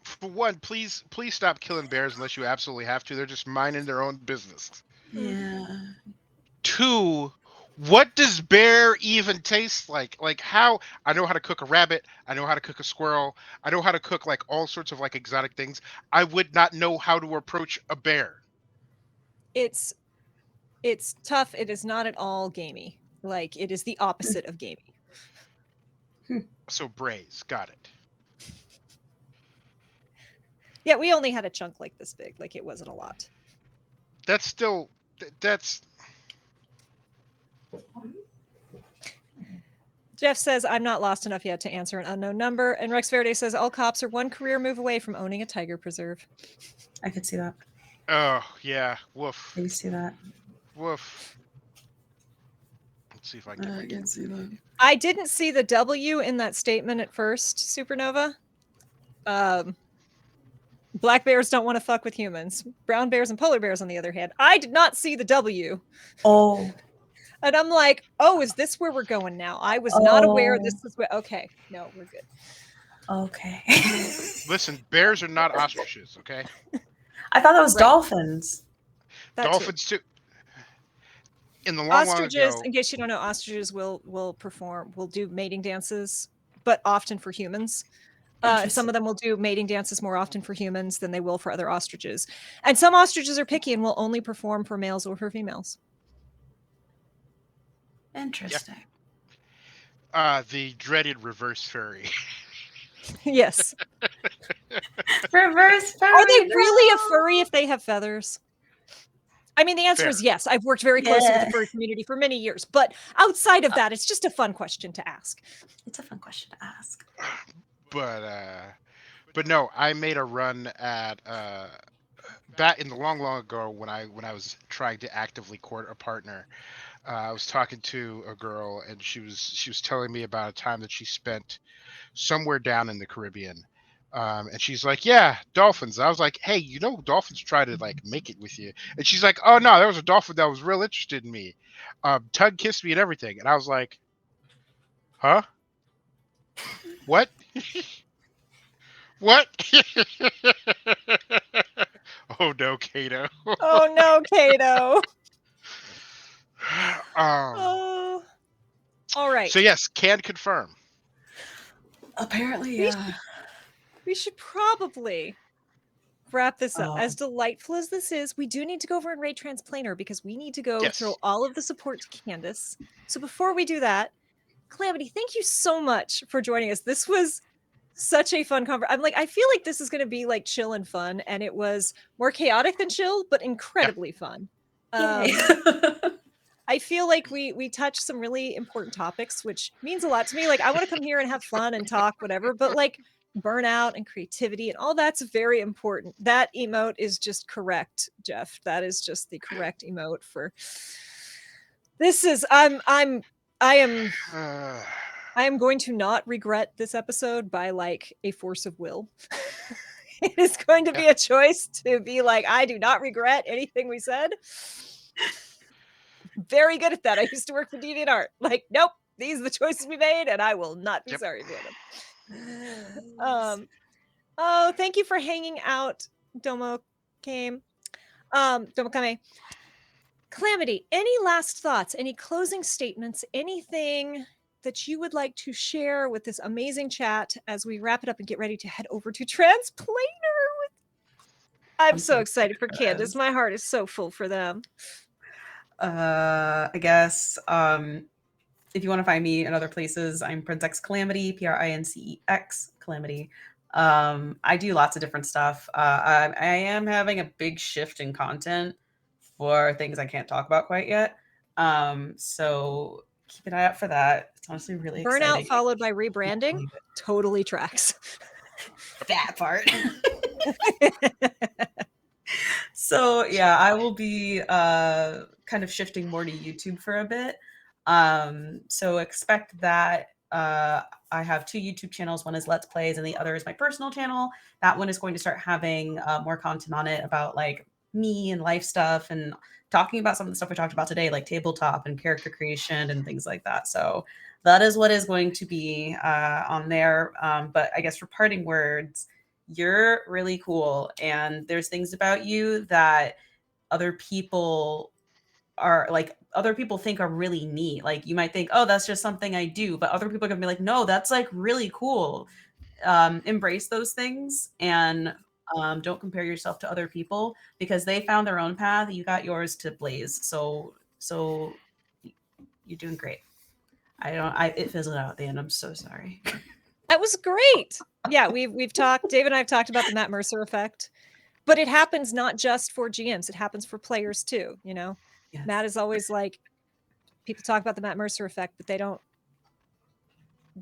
for one, please stop killing bears unless you absolutely have to. They're just minding their own business. Yeah. Two, what does bear even taste like? Like, how? I know how to cook a rabbit. I know how to cook a squirrel. I know how to cook like all sorts of like exotic things. I would not know how to approach a bear. It's tough. It is not at all gamey. Like, it is the opposite of gamey. So braise, got it. Yeah, we only had a chunk like this big. Like, it wasn't a lot. That's still that's. Jeff says, I'm not lost enough yet to answer an unknown number. And Rex Verde says, all cops are one career move away from owning a tiger preserve. I could see that. Oh, yeah. Woof. I could see that. Woof. Let's see if I can see that. I didn't see the W in that statement at first, Supernova. Black bears don't want to fuck with humans. Brown bears and polar bears, on the other hand. I did not see the W. Oh. And I'm like, oh, is this where we're going now? I was not aware this was where. Okay. No, we're good. Okay. Listen, bears are not ostriches, okay? I thought that was dolphins. Dolphins too. In the long ostriches, ago, in case you don't know, ostriches will do mating dances, but often for humans. Some of them will do mating dances more often for humans than they will for other ostriches. And some ostriches are picky and will only perform for males or for females. Interesting. The dreaded reverse furry. Yes. Reverse furry. Are they really a furry if they have feathers? I mean, the answer is yes. I've worked very closely with the furry community for many years, but outside of that, it's just a fun question to ask. It's a fun question to ask. But no, I made a run at back in the long ago when I was trying to actively court a partner. I was talking to a girl and she was telling me about a time that she spent somewhere down in the Caribbean. And she's like, yeah, dolphins. I was like, hey, dolphins try to like make it with you. And she's like, oh no, there was a dolphin that was real interested in me. Tug kissed me and everything. And I was like, huh? What? What? Oh no, Kato. Oh no, Kato. All right. So yes, can confirm. Apparently, We yeah. We should probably wrap this up. As Um, delightful as this is, we do need to go over and rate Transplaner because we need to go throw Yes. all of the support to Candace. So before we do that, Calamity, thank you so much for joining us. This was such a fun conversation. I'm like, I feel like this is going to be like chill and fun, and it was more chaotic than chill, but Yeah. incredibly fun. yay. I feel like we touched some really important topics, which means a lot to me. Like, I want to come here and have fun and talk, whatever, but like burnout and creativity and all that's very important. That emote is just correct, Jeff. That is just the correct emote for this is I am I am going to not regret this episode by like a force of will. It is going to Yeah. be a choice to be like, I do not regret anything we said. Very good at that. I used to work for DeviantArt. Like, nope, these are the choices we made, and I will not be Yep. sorry for them. Oh, thank you for hanging out, Domo Kame. Domo Kame. Calamity, any last thoughts, any closing statements, anything that you would like to share with this amazing chat as we wrap it up and get ready to head over to Transplaner? I'm so excited for Candace. My heart is so full for them. I guess if you want to find me in other places, I'm Princex Calamity, Princex Calamity. I do lots of different stuff. I am having a big shift in content for things I can't talk about quite yet. So keep an eye out for that. It's honestly really Burnout exciting. followed by rebranding totally tracks. That part. So yeah, I will be kind of shifting more to YouTube for a bit. So expect that. I have two YouTube channels. One is Let's Plays, and the other is my personal channel. That one is going to start having more content on it about like me and life stuff and talking about some of the stuff we talked about today, like tabletop and character creation and things like that. So that is what is going to be on there. But I guess for parting words, you're really cool, and there's things about you that other people other people think are really neat. Like you might think, oh, that's just something I do, but other people are gonna be like, no, that's like really cool. Embrace those things, and don't compare yourself to other people because they found their own path. You got yours to blaze. So you're doing great. It fizzled out at the end. I'm so sorry. That was great. Yeah, we've talked, Dave and I have talked about the Matt Mercer effect, but it happens not just for GMs, it happens for players too, you know. Yes. Matt is always like, people talk about the Matt Mercer effect, but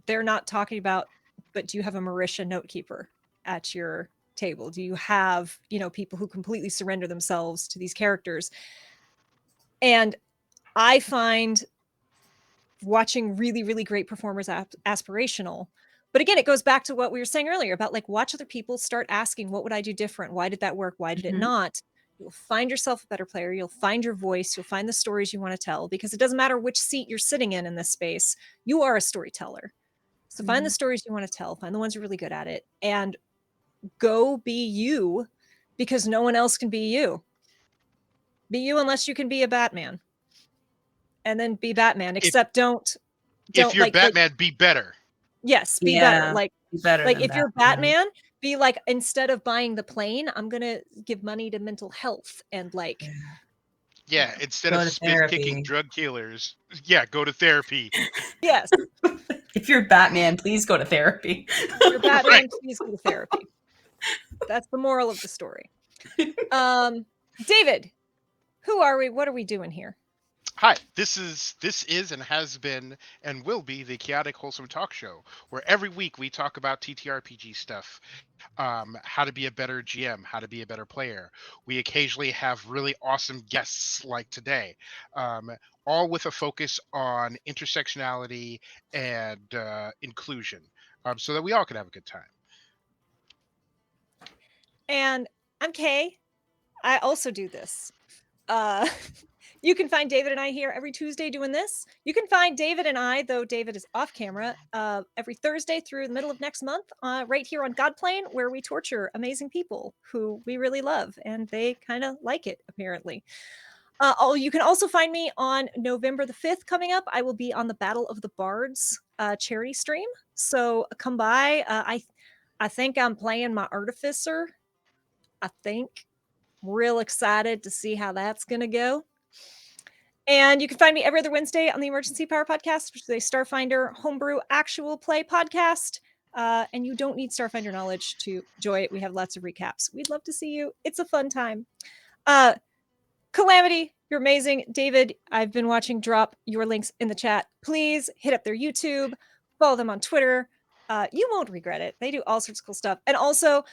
they're not talking about, but do you have a Marisha notekeeper at your table? Do you have, you know, people who completely surrender themselves to these characters? And I find watching really, really great performers aspirational. But again, it goes back to what we were saying earlier about like, watch other people, start asking, what would I do different? Why did that work? Why did it not? You'll find yourself a better player. You'll find your voice. You'll find the stories you want to tell, because it doesn't matter which seat you're sitting in this space. You are a storyteller. So find the stories you want to tell, find the ones who are really good at it, and go be you, because no one else can be you. Be you unless you can be a Batman. And then be Batman, except don't If you're like Batman, be better. yes, be better. Like if you're Batman, be like, instead of buying the plane, I'm gonna give money to mental health and like Yeah, instead Go of to spit kicking therapy. drug dealers, yeah, go to therapy. yes. If you're Batman, please go to therapy. If you're Batman, please go to therapy. That's the moral of the story. David, who are we? What are we doing here? Hi, this is and has been and will be the Chaotic Wholesome Talk Show, where every week we talk about TTRPG stuff, how to be a better GM, how to be a better player. We occasionally have really awesome guests like today, all with a focus on intersectionality and inclusion, so that we all can have a good time. And I'm Kaye. I also do this. You can find David and I here every Tuesday doing this. You can find David and I, though David is off camera, every Thursday through the middle of next month, right here on Godplane, where we torture amazing people who we really love, and they kind of like it, apparently. You can also find me on November the 5th coming up. I will be on the Battle of the Bards charity stream. So come by. I think I'm playing my Artificer. I think. Real excited to see how that's going to go. And you can find me every other Wednesday on the Emergency Power Podcast, which is a Starfinder homebrew actual play podcast. And you don't need Starfinder knowledge to enjoy it. We have lots of recaps. We'd love to see you. It's a fun time. Calamity, you're amazing. David, I've been watching. Drop your links in the chat. Please hit up their YouTube. Follow them on Twitter. You won't regret it. They do all sorts of cool stuff. And also,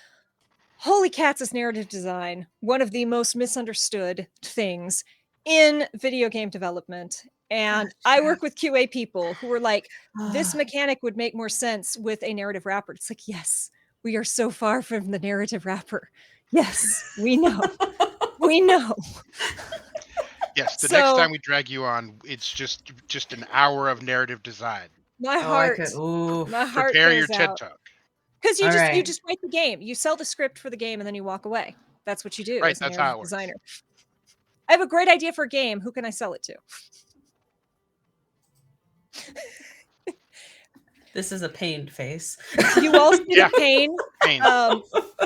holy cats is narrative design. One of the most misunderstood things in video game development. And I work with QA people who were like, this mechanic would make more sense with a narrative wrapper. It's like, yes, we are so far from the narrative wrapper. Yes, we know. We know. Yes, the next time we drag you on, it's just an hour of narrative design. My heart Prepare your TED Talk. Because you just write the game. You sell the script for the game and then you walk away. That's what you do as a narrative designer. I have a great idea for a game. Who can I sell it to? This is a pained face. You all see the pain.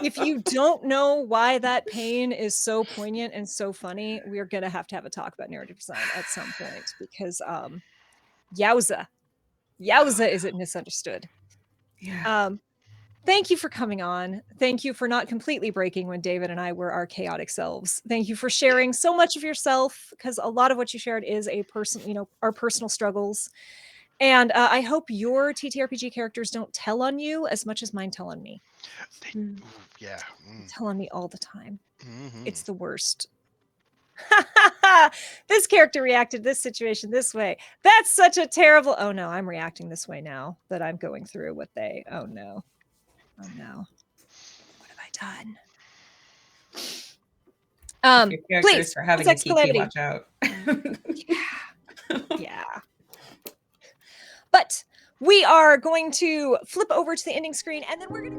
If you don't know why that pain is so poignant and so funny, we're going to have a talk about narrative design at some point because yowza is it misunderstood. Yeah. Thank you for coming on. Thank you for not completely breaking when David and I were our chaotic selves. Thank you for sharing so much of yourself, because a lot of what you shared is our personal struggles. And I hope your TTRPG characters don't tell on you as much as mine tell on me. Yeah. Tell on me all the time. Mm-hmm. It's the worst. This character reacted this situation this way. That's such a terrible. Oh no, I'm reacting this way now that I'm going through what they. Oh no. Oh no. What have I done? Your characters Please, for having sex a Kiki, Calamity. watch out. Yeah. But we are going to flip over to the ending screen and then we're going to